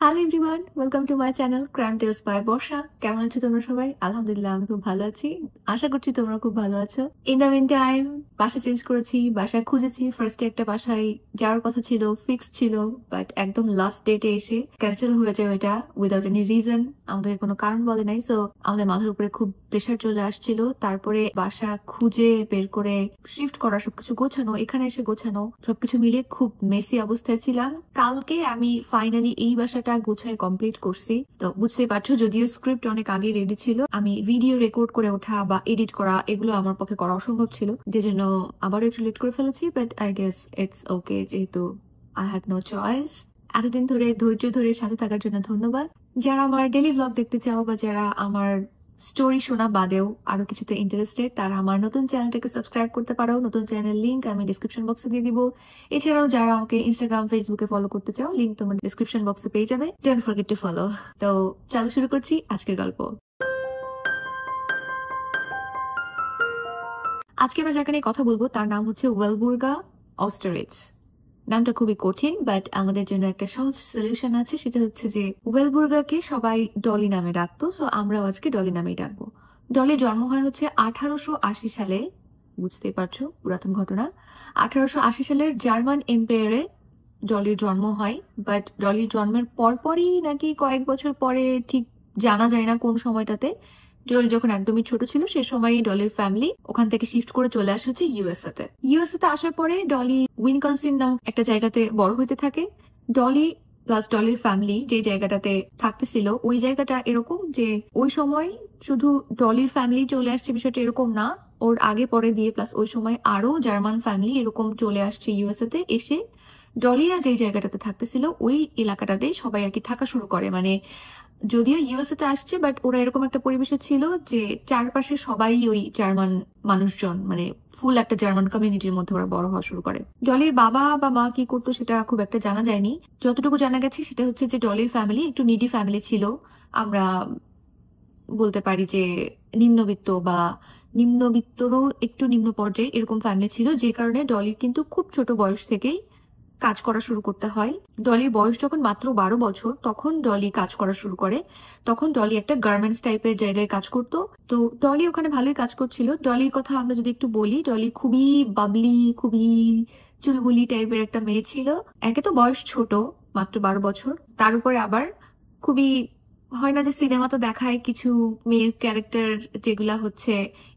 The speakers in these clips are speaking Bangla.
Hello everyone, welcome to my channel crime tales by Barsha. কেমন আছো তোমরা সবাই? আলহামদুলিল্লাহ আমি খুব ভালো আছি। আশা করছি তোমরা খুব ভালো আছো। ইন দ্য মিন টাইম বাসা চেঞ্জ করেছি, বাসা খুঁজেছি। ফার্স্টে একটা বাসায় যাওয়ার কথা ছিল, ফিক্স ছিল, বাট একদম লাস্ট ডেটে এসে ক্যান্সেল হয়ে যায় ওইটা উইদাউট এনি রিজন। আমাদের কোনো কারণ বলে নাই, সো আমাদের মাথার উপরে খুব প্রেশার চলে আসছিল। তারপরে বাসা খুঁজে বের করে শিফট করা, সবকিছু গোছানো, এখানে এসে গোছানো, সবকিছু মিলিয়ে খুব মেসি অবস্থায় ছিলাম। কালকে আমি ফাইনালি এই বাসাটা গুছায় কমপ্লিট করছি। তো বুঝতেই পারছো, যদিও স্ক্রিপ্ট অনেক আগে রেডি ছিল, আমি ভিডিও রেকর্ড করে ওঠা বা এডিট করা এগুলো আমার পক্ষে করা অসম্ভব ছিল, যে জন্য আবার একটু লেট করে ফেলেছি। But I guess it's okay, যেহেতু আই হ্যাড নো চয়েস। এতদিন ধরে ধৈর্য ধরে সাথে থাকার জন্য ধন্যবাদ। যারা আমার ডেলি ভ্লগ দেখতে চাও বা যারা আমার স্টোরি শোনা বাদেও আরো কিছুতে ইন্টারেস্টেড, তারা আমার নতুন চ্যানেলটাকে সাবস্ক্রাইব করতে পারো। নতুন চ্যানেল লিংক আমি ডিসক্রিপশন বক্সে দিয়ে দিব। এছাড়াও যারা আমাকে ইনস্টাগ্রাম, ফেসবুকে ফলো করতে চাও, লিংক তোমার ডিসক্রিপশন বক্সে পেয়ে যাবে। Don't forget to follow. তো চলো শুরু করছি আজকের গল্প। আজকে আমরা যাকে নিয়ে কথা বলবো তার নাম হচ্ছে ওয়েলবুর্গা অস্টারিচ। নামটা খুবই কঠিন, বাট আমাদের জন্য একটা সহজ সলিউশন আছে, সেটা হচ্ছে যে ওয়েলবুর্গাকে সবাই ডলি নামে ডাকতো, সো আমরাও আজকে ডলি নামেই ডাকবো। ডলির জন্ম হয় হচ্ছে 1880 সালে। বুঝতেই পারছো, পুরাতন ঘটনা। 1880 সালের জার্মান এম্পায়ারে ডলির জন্ম হয়। বাট ডলির জন্মের পরপরই নাকি কয়েক বছর পরে, ঠিক জানা যায় না কোন সময়টাতে, ডলি যখন একদমই ছোট ছিল সে সময়ই ডলির ফ্যামিলি ওখান থেকে শিফট করে চলে আসে হচ্ছে ইউএসএ তে। ইউএসএ তে আসার পরে ডলি উইনকনসিন নামক একটা জায়গাতে বড় হইতে থাকে। ডলি প্লাস ডলির ফ্যামিলি যে জায়গাটাতে থাকতেছিল, ওই জায়গাটা এরকম যে ওই সময় শুধু ডলির ফ্যামিলি চলে আসছে বিষয়টা এরকম না, ওর আগে পরে দিয়ে প্লাস ওই সময় আরো জার্মান ফ্যামিলি এরকম চলে আসছে ইউএসএ তে। এসে ডলিরা যে জায়গাটাতে থাকতেছিল ওই এলাকাটাতে সবাই আর কি থাকা শুরু করে। মানে যদিও ইউএসএ তে আসছে, বাট ওরা এরকম একটা পরিবেশে ছিল যে চারপাশে সবাই ওই জার্মান মানুষজন, মানে ফুল একটা জার্মান কমিউনিটির মধ্যে ওরা বড় হওয়া শুরু করে। ডলির বাবা বা মা কি করতো সেটা খুব একটা জানা যায়নি। যতটুকু জানা গেছে সেটা হচ্ছে যে ডলির ফ্যামিলি একটু নিডি ফ্যামিলি ছিল। আমরা বলতে পারি যে নিম্নবিত্ত বা নিম্নবিত্তরও একটু নিম্ন পর্যায়ে এরকম ফ্যামিলি ছিল, যে কারণে ডলির কিন্তু খুব ছোট বয়স থেকেই কাজ করা শুরু করতে হয়। ডলির বয়স যখন মাত্র 12 বছর, তখন ডলি কাজ করা শুরু করে। তখন ডলি একটা গার্মেন্টস টাইপের জায়গায় কাজ করতো। তো ডলি ওখানে ভালোই কাজ করছিল। ডলির কথা আমরা যদি একটু বলি, ডলি খুবই বাবলি, খুবই চুলবুলি টাইপের একটা মেয়ে ছিল। একে তো বয়স ছোট, মাত্র 12 বছর, তার উপরে আবার খুবই, হয় না যে সিনেমাতে দেখায় কিছু মেয়ের ক্যারেক্টার যেগুলা হচ্ছে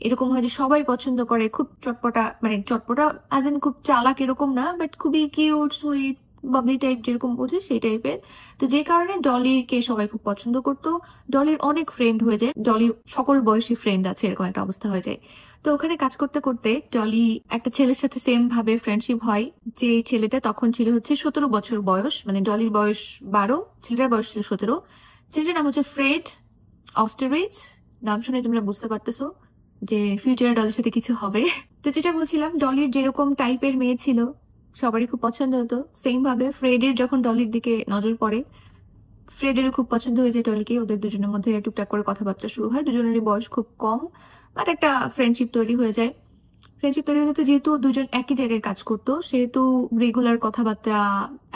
এরকম হয় যে সবাই পছন্দ করে, খুব চটপটা, মানে চটপটা অ্যাজ ইন খুব চালাক এরকম না, বাট খুবই কিউট সুইট বাবলি টাইপ যেরকম বোঝে সেই টাইপের। তো যে কারণে ডলিকে সবাই খুব পছন্দ করতো। ডলির অনেক ফ্রেন্ড হয়ে যায়, ডলির সকল বয়সী ফ্রেন্ড আছে, এরকম একটা অবস্থা হয়ে যায়। তো ওখানে কাজ করতে করতে ডলি একটা ছেলের সাথে সেম ভাবে ফ্রেন্ডশিপ হয়। যে ছেলেটা তখন ছিল হচ্ছে 17 বছর বয়স, মানে ডলির বয়স 12, ছেলেটার বয়স ছিল 17। ছেলেটার নাম হচ্ছে ফ্রেড অস্টারিচ। নাম শুনে তোমরা বুঝতে পারতেছো যে ফিউচারে ডলির সাথে কিছু হবে। তো যেটা বলছিলাম, ডলির যেরকম টাইপের মেয়ে ছিল সবারই খুব পছন্দ হতো, সেম ভাবে ফ্রেডের যখন ডলির দিকে নজর পড়ে, ফ্রেডেরও খুব পছন্দ হয়েছে ডলিকে। ওদের দুজনের মধ্যে টুকটাক করে কথাবার্তা শুরু হয়। দুজনেরই বয়স খুব কম, বাট একটা ফ্রেন্ডশিপ তৈরি হয়ে যায়। ফ্রেন্ডশিপ তৈরি হতে যেহেতু দুজন একই জায়গায় কাজ করতো, সেহেতু রেগুলার কথাবার্তা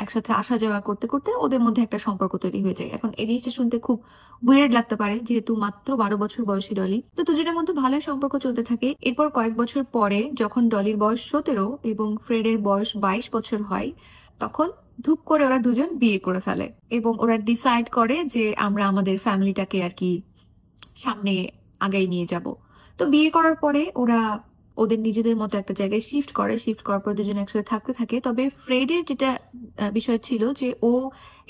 একসাথে আসা যাওয়া করতে করতে ওদের মধ্যে একটা সম্পর্ক তৈরি হয়ে যায়। এখন এই জিনিসটা শুনতে খুব উইয়ার্ড লাগতে পারে, যেহেতু মাত্র 12 বছর বয়সী ডলি। তো দুজনের মধ্যে ভালোই সম্পর্ক চলতে থাকে। এরপর কয়েক বছর পরে যখন ডলির বয়স 17 এবং ফ্রেডের বয়স 22 বছর হয়, তখন ধুপ করে ওরা দুজন বিয়ে করে ফেলে এবং ওরা ডিসাইড করে যে আমরা আমাদের ফ্যামিলিটাকে আর কি সামনে আগাই নিয়ে যাব। তো বিয়ে করার পরে ওরা ওদের নিজেদের মতো একটা জায়গায় শিফট করে। শিফট করার পর দুজনে একসাথে থাকতে থাকে। তবে ফ্রেডের যেটা বিষয় ছিল যে ও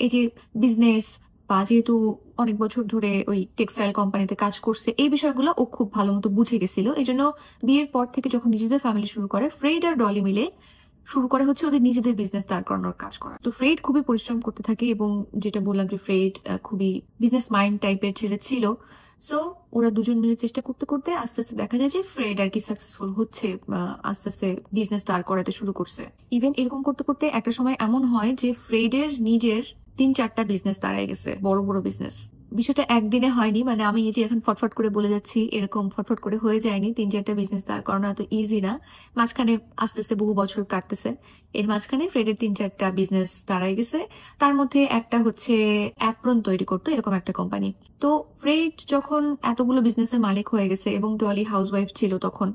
এই যে বিজনেস বা যেহেতু অনেক বছর ধরে ওই টেক্সটাইল কোম্পানিতে কাজ করছে, এই বিষয়গুলো ও খুব ভালো মতো বুঝে গেছিল। এই জন্য বিয়ের পর থেকে যখন নিজেদের ফ্যামিলি শুরু করে, ফ্রেড আর ডলি মিলে শুরু করে হচ্ছে ওদের নিজেদের বিজনেস দাঁড় করানোর কাজ করা। তো ফ্রেড খুবই পরিশ্রম করতে থাকে এবং যেটা বললাম যে ফ্রেড খুবই বিজনেস মাইন্ড টাইপের ছেলে ছিল। সো ওরা দুজন মিলে চেষ্টা করতে করতে আস্তে আস্তে দেখা যায় যে ফ্রেড আর কি সাকসেসফুল হচ্ছে, আস্তে আস্তে বিজনেস দাঁড় করাতে শুরু করছে। ইভেন এরকম করতে করতে একটা সময় এমন হয় যে ফ্রেডের নিজের 3-4টা বিজনেস দাঁড়ায় গেছে, বড় বড় বিজনেস। বিষয়টা একদিনে হয়নি, মানে আমি এই যে এখন ফটফট করে বলে যাচ্ছি এরকম ফটফট করে হয়ে যায়নি। 3-4টা বিজনেস দাঁড় করানো এত ইজি না। মাঝখানে আস্তে আস্তে বহু বছর কাটতেছে। এর মাঝখানে ফ্রেডের 3-4টা বিজনেস দাঁড়াই গেছে। তার মধ্যে একটা হচ্ছে অ্যাপ্রন তৈরি করতো এরকম একটা কোম্পানি। তো ফ্রেড যখন এতগুলো বিজনেসের মালিক হয়ে গেছে এবং ডলি হাউসওয়াইফ ছিল তখন,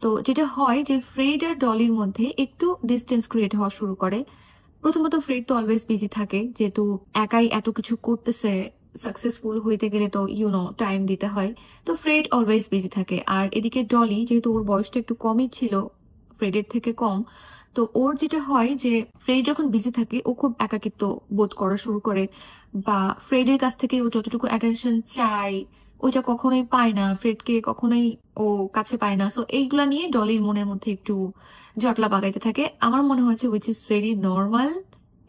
তো যেটা হয় যে ফ্রেড আর ডলির মধ্যে একটু ডিস্টেন্স ক্রিয়েট হওয়া শুরু করে। প্রথমত ফ্রেড তো অলওয়েজ বিজি থাকে, যেহেতু একাই এত কিছু করতেছে, সাকসেসফুল হইতে গেলে তো টাইম দিতে হয়। তো ফ্রেড অলওয়েজ বিজি থাকে। আর এদিকে ডলি, যেহেতু ওর বয়সটা একটু কমই ছিল, ফ্রেডের থেকে কম, তো ওর যেটা হয় যে ফ্রেড যখন বিজি থাকে ও খুব একাকিত্ব বোধ করা শুরু করে, বা ফ্রেডের কাছ থেকে ও যতটুকু অ্যাটেনশন চায় ওইটা কখনোই পায় না, ফ্রেডকে কখনোই ও কাছে পায় না। সো এইগুলা নিয়ে ডলির মনের মধ্যে একটু জটলা পাকাইতে থাকে। আমার মনে হয়েছে উইচ ইজ ভেরি নর্মাল,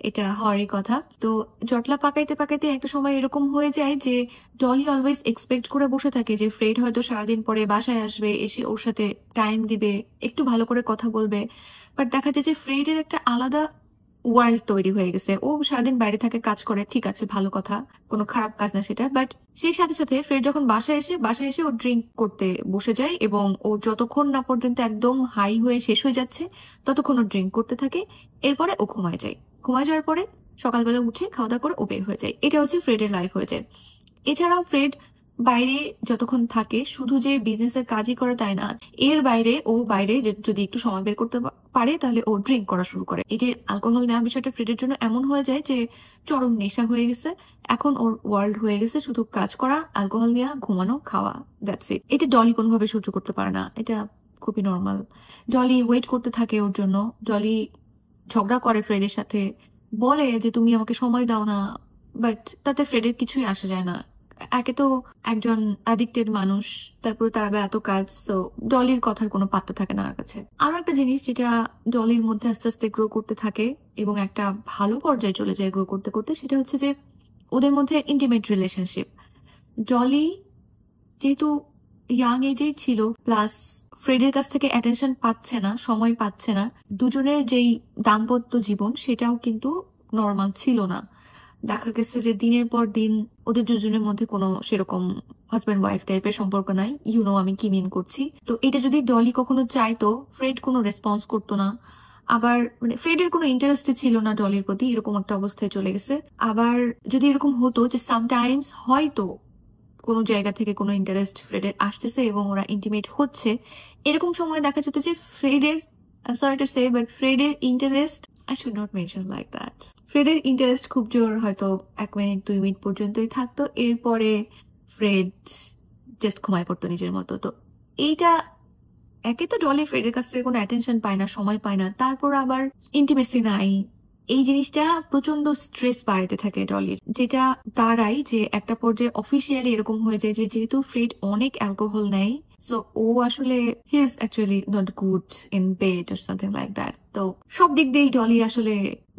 এটা হওয়ারই কথা। তো জটলা পাকাইতে পাকাইতে একটা সময় এরকম হয়ে যায় যে ডলি অলওয়েজ এক্সপেক্ট করে বসে থাকে যে ফ্রেড হয়তো সারাদিন পরে বাসায় আসবে, এসে ওর সাথে টাইম দিবে, একটু ভালো করে কথা বলবে। বাট দেখা যায় যে ফ্রেডের একটা আলাদা ওয়ার্ল্ড তৈরি হয়ে গেছে। ও সারাদিন বাইরে থাকে, কাজ করে, ঠিক আছে, ভালো কথা, কোনো খারাপ কাজ না সেটা। বাট সেই সাথে সাথে ফ্রেড যখন বাসায় এসে ও ড্রিঙ্ক করতে বসে যায়, এবং ও যতক্ষণ না পর্যন্ত একদম হাই হয়ে শেষ হয়ে যাচ্ছে ততক্ষণ ও ড্রিঙ্ক করতে থাকে। এরপরে ও ঘুমায় যায়। ঘুমায় যাওয়ার পরে সকালবেলা উঠে খাওয়া দাওয়া করে ও বের হয়ে যায়। এটা হচ্ছে ফ্রেডের লাইফ হয়ে যায়। এছাড়াও ফ্রেড বাইরে যতক্ষণ থাকে শুধু যে বিজনেসের কাজই করে তাই না, এর বাইরে ও বাইরে যদি একটু সময় বের করতে পারে তাহলে ও ড্রিঙ্ক করা শুরু করে। এই যে অ্যালকোহল নেওয়া বিষয়টা ফ্রেডের জন্য এমন হয়ে যায় যে চরম নেশা হয়ে গেছে। এখন ওর ওয়ার্ল্ড হয়ে গেছে শুধু কাজ করা, অ্যালকোহল নেওয়া, ঘুমানো, খাওয়া, দ্যাটস ইট। এটা ডলি কোনোভাবে সহ্য করতে পারে না, এটা খুবই নর্মাল। ডলি ওয়েট করতে থাকে ওর জন্য। ডলি ঝগড়া করে ফ্রেডের সাথে, বলে যে তুমি আমাকে সময় দাও না, বাট তাতে ফ্রেডের কিছুই আসে যায় না। একে তো একজন অ্যাডিক্টেড মানুষ, তারপরে তার আবার এত কাজ, তো ডলির কথার কোনো পাত্তা থাকে না ওর কাছে। আরো একটা জিনিস যেটা ডলির মধ্যে আস্তে আস্তে গ্রো করতে থাকে এবং একটা ভালো পর্যায়ে চলে যায় গ্রো করতে করতে, সেটা হচ্ছে যে ওদের মধ্যে ইন্টিমেট রিলেশনশিপ। ডলি যেহেতু ইয়াং এজেই ছিল, প্লাস ফ্রেডের কাছ থেকে অ্যাটেনশন পাচ্ছে না, সময় পাচ্ছে না, দুজনের যেই দাম্পত্য জীবন সেটাও কিন্তু নর্মাল ছিল না। দেখা গেছে যে দিনের পর দিন ওদের দুজনের মধ্যে কোনো সেরকম হাজব্যান্ড ওয়াইফ টাইপের সম্পর্ক নাই। আমি কি মিন করছি। তো এটা যদি ডলি কখনো চাইতো, ফ্রেড কোনো রেসপন্স করতো না। আবার মানে ফ্রেডের কোনো ইন্টারেস্টে ছিল না ডলির প্রতি, এরকম একটা অবস্থায় চলে গেছে। আবার যদি এরকম হতো যে সামটাইমস হয়তো কোনো জায়গা থেকে কোনো ইন্টারেস্ট ফ্রেডের আসতেছে এবং ওরা ইন্টিমেট হচ্ছে, এরকম সময় দেখা যেত যে ফ্রেডের, I am sorry to say, but ফ্রেডের interest, I should not mention like that, ফ্রেডের ইন্টারেস্ট খুব জোর হয়তো 1 মিনিট 2 মিনিট পর্যন্তই থাকতো। এরপরে ফ্রেড জাস্ট ঘুমায় পড়তো নিজের মতো। তো এইটা, একে তো ডলি ফ্রেডের কাছ থেকে কোনো অ্যাটেনশন পায় না, সময় পায় না, তারপর আবার ইন্টিমেসি নাই। এই জিনিসটা প্রচন্ড স্ট্রেস বাড়াতে থাকে ডলির, যেটা দাঁড়ায় যে একটা পর্যায়ে অফিসিয়ালি এরকম হয়ে যায় যে যেহেতু ফ্রেড অনেক অ্যালকোহল নেয়, সো ও আসলে he is actually not good in bed or something like that. তো সব দিক দিয়েই ডলি আসলে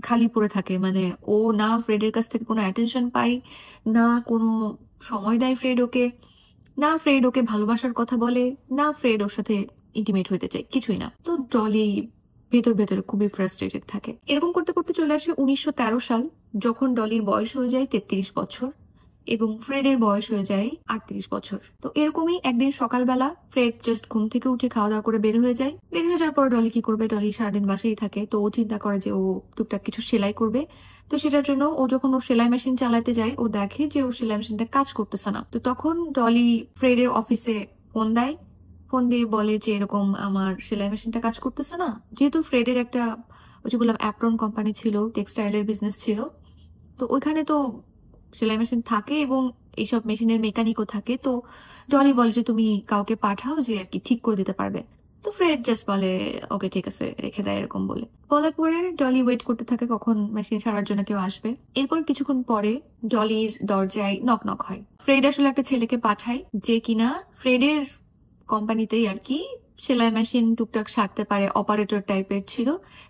খালি পড়ে থাকে। মানে ও না ফ্রেডের কাছ থেকে কোনো অ্যাটেনশন পায়, না কোনো সময় দেয় ফ্রেড ওকে, না ফ্রেড ওকে ভালোবাসার কথা বলে, না ফ্রেড ওর সাথে ইন্টিমেট হইতে চায়, কিছুই না। তো ডলি ভেতর ভেতরে খুবই ফ্রাস্ট্রেটেড থাকে। এরকম করতে করতে চলে আসে 1913 সাল, যখন ডলির বয়স হয়ে যায় 33 বছর এবং ফ্রেডের বয়স হয়ে যায় 38 বছর। তো এরকমই একদিন সকালবেলা ফ্রেড জাস্ট ঘুম থেকে উঠে খাওয়া দাওয়া করে বের হয়ে যায়। বের হয়ে যাওয়ার পর ডলি কি করবে, ডলি সারাদিন বাসায় থাকে। তো ও চিন্তা করে যে ও টুকটাক কিছু সেলাই করবে। তো সেটার জন্য ও যখন ওর সেলাই মেশিন চালাতে যায়, ও দেখে যে ওর সেলাই মেশিনটা কাজ করতেছে না। তো তখন ডলি ফ্রেডের অফিসে ফোন দেয়। ফোন দিয়ে বলে যে এরকম আমার সেলাই মেশিনটা কাজ করতেছে না। যেহেতু ফ্রেডের একটা, ওই যে বললাম, অ্যাপ্রন কোম্পানি ছিল, টেক্সটাইলের বিজনেস ছিল, তো ওইখানে তো সেলাই মেশিন থাকে এবং এইসব মেশিনের মেকানিকও থাকে। তো ডলি বলে যে তুমি কাউকে পাঠাও যে আর কি ঠিক করে দিতে পারবে। তো ফ্রেড জাস্ট বলে ওকে ঠিক আছে, রেখে দেয় এরকম বলে। বলার পরে ডলি ওয়েট করতে থাকে কখন মেশিন ছাড়ার জন্য কেউ আসবে। এরপর কিছুক্ষণ পরে ডলির দরজায় নক নক হয়। ফ্রেড আসলে একটা ছেলেকে পাঠায় যে কিনা ফ্রেডের কোম্পানিতেই আর কি সেলাই মেশিন টুকটাক সারতে পারে, অপারেটর টাইপের ছিল।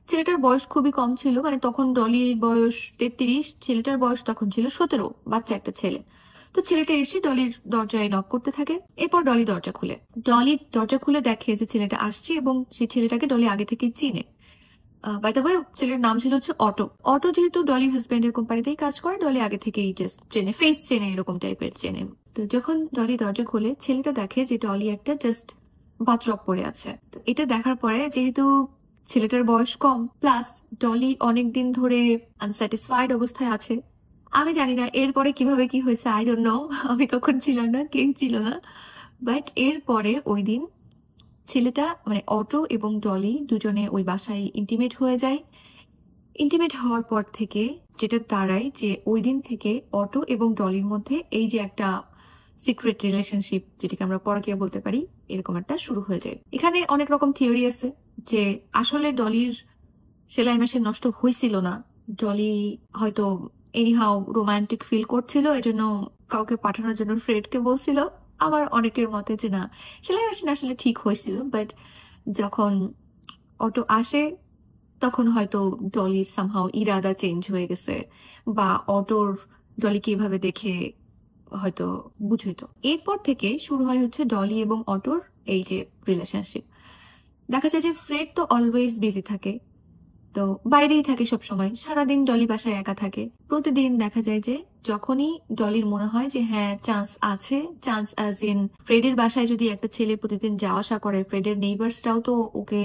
ছেলেটার বয়স খুবই কম ছিল, মানে তখন ডলির বয়স 33, ছেলেটার বয়স তখন ছিল 17, বাচ্চা একটা ছেলে। তো ছেলেটা এসে ডলির দরজায় নক করতে থাকে। এরপর ডলি দরজা খুলে দেখে যে ছেলেটা আসছে এবং সেই ছেলেটাকে ডলি আগে থেকে চিনে। বাই দ্য ওয়ে ছেলের নাম ছিল হচ্ছে অটো। অটো যেহেতু ডলি হাজবেন্ডের কোম্পানিতেই কাজ করে, ডলি আগে থেকেই জাস্ট চেনে, ফেস চেনে, এরকম টাইপের চেনে। তো যখন ডলি দরজা খোলে, ছেলেটা দেখে যে ডলি একটা জাস্ট বাথরব পরে আছে। তো এটা দেখার পরে, যেহেতু ছেলেটার বয়স কম, প্লাস ডলি অনেকদিন ধরে আনস্যাটিসফাইড অবস্থায় আছে। আমি জানি না এরপরে কিভাবে কি হয়েছে, আই ডোন্ট নো, আমি তখন ছিলাম না, কেউ ছিল না। বাট এরপরে ওই দিন ছেলেটা মানে অটো এবং ডলি দুজনে ওই বাসায় ইন্টিমেট হয়ে যায়। ইন্টিমেট হওয়ার পর থেকে যেটা দাঁড়ায় যে ওই দিন থেকে অটো এবং ডলির মধ্যে এই যে একটা সিক্রেট রিলেশনশিপ, যেটাকে আমরা পরকীয়া বলতে পারি, এরকম একটা শুরু হয়ে যায়। এখানে অনেক রকম থিওরি আছে যে আসলে ডলির সেলাই মেশিন নষ্ট হয়েছিল না, ডলি হয়তো এনিহাও রোমান্টিক ফিল করছিল, এজন্য কাউকে পাঠানোর জন্য ফ্রেডকে বলছিল। আবার অনেকের মতে যে না, সেলাই মেশিন আসলে ঠিক হয়েছিল, বাট যখন অটো আসে তখন হয়তো ডলির সামহাও ইরাদা চেঞ্জ হয়ে গেছে, বা অটোর ডলিকে এভাবে দেখে হয়তো বুঝইতো। এরপর থেকে শুরু হয় হচ্ছে ডলি এবং অটোর এই যে রিলেশনশিপ। দেখা যায় যে ফ্রেড তো অলওয়েজ বিজি থাকে, তো বাইরেই থাকে সব সময়, সারাদিন ডলি বাসায় একা থাকে। প্রতিদিন দেখা যায় যে যখনই ডলির মনে হয় যে হ্যাঁ চান্স আছে, চান্স অ্যাজ ইন ফ্রেডের বাসায় যদি একটা ছেলে প্রতিদিন যাওয়া আসা করে, ফ্রেডের নেইবার্সরাও তো ওকে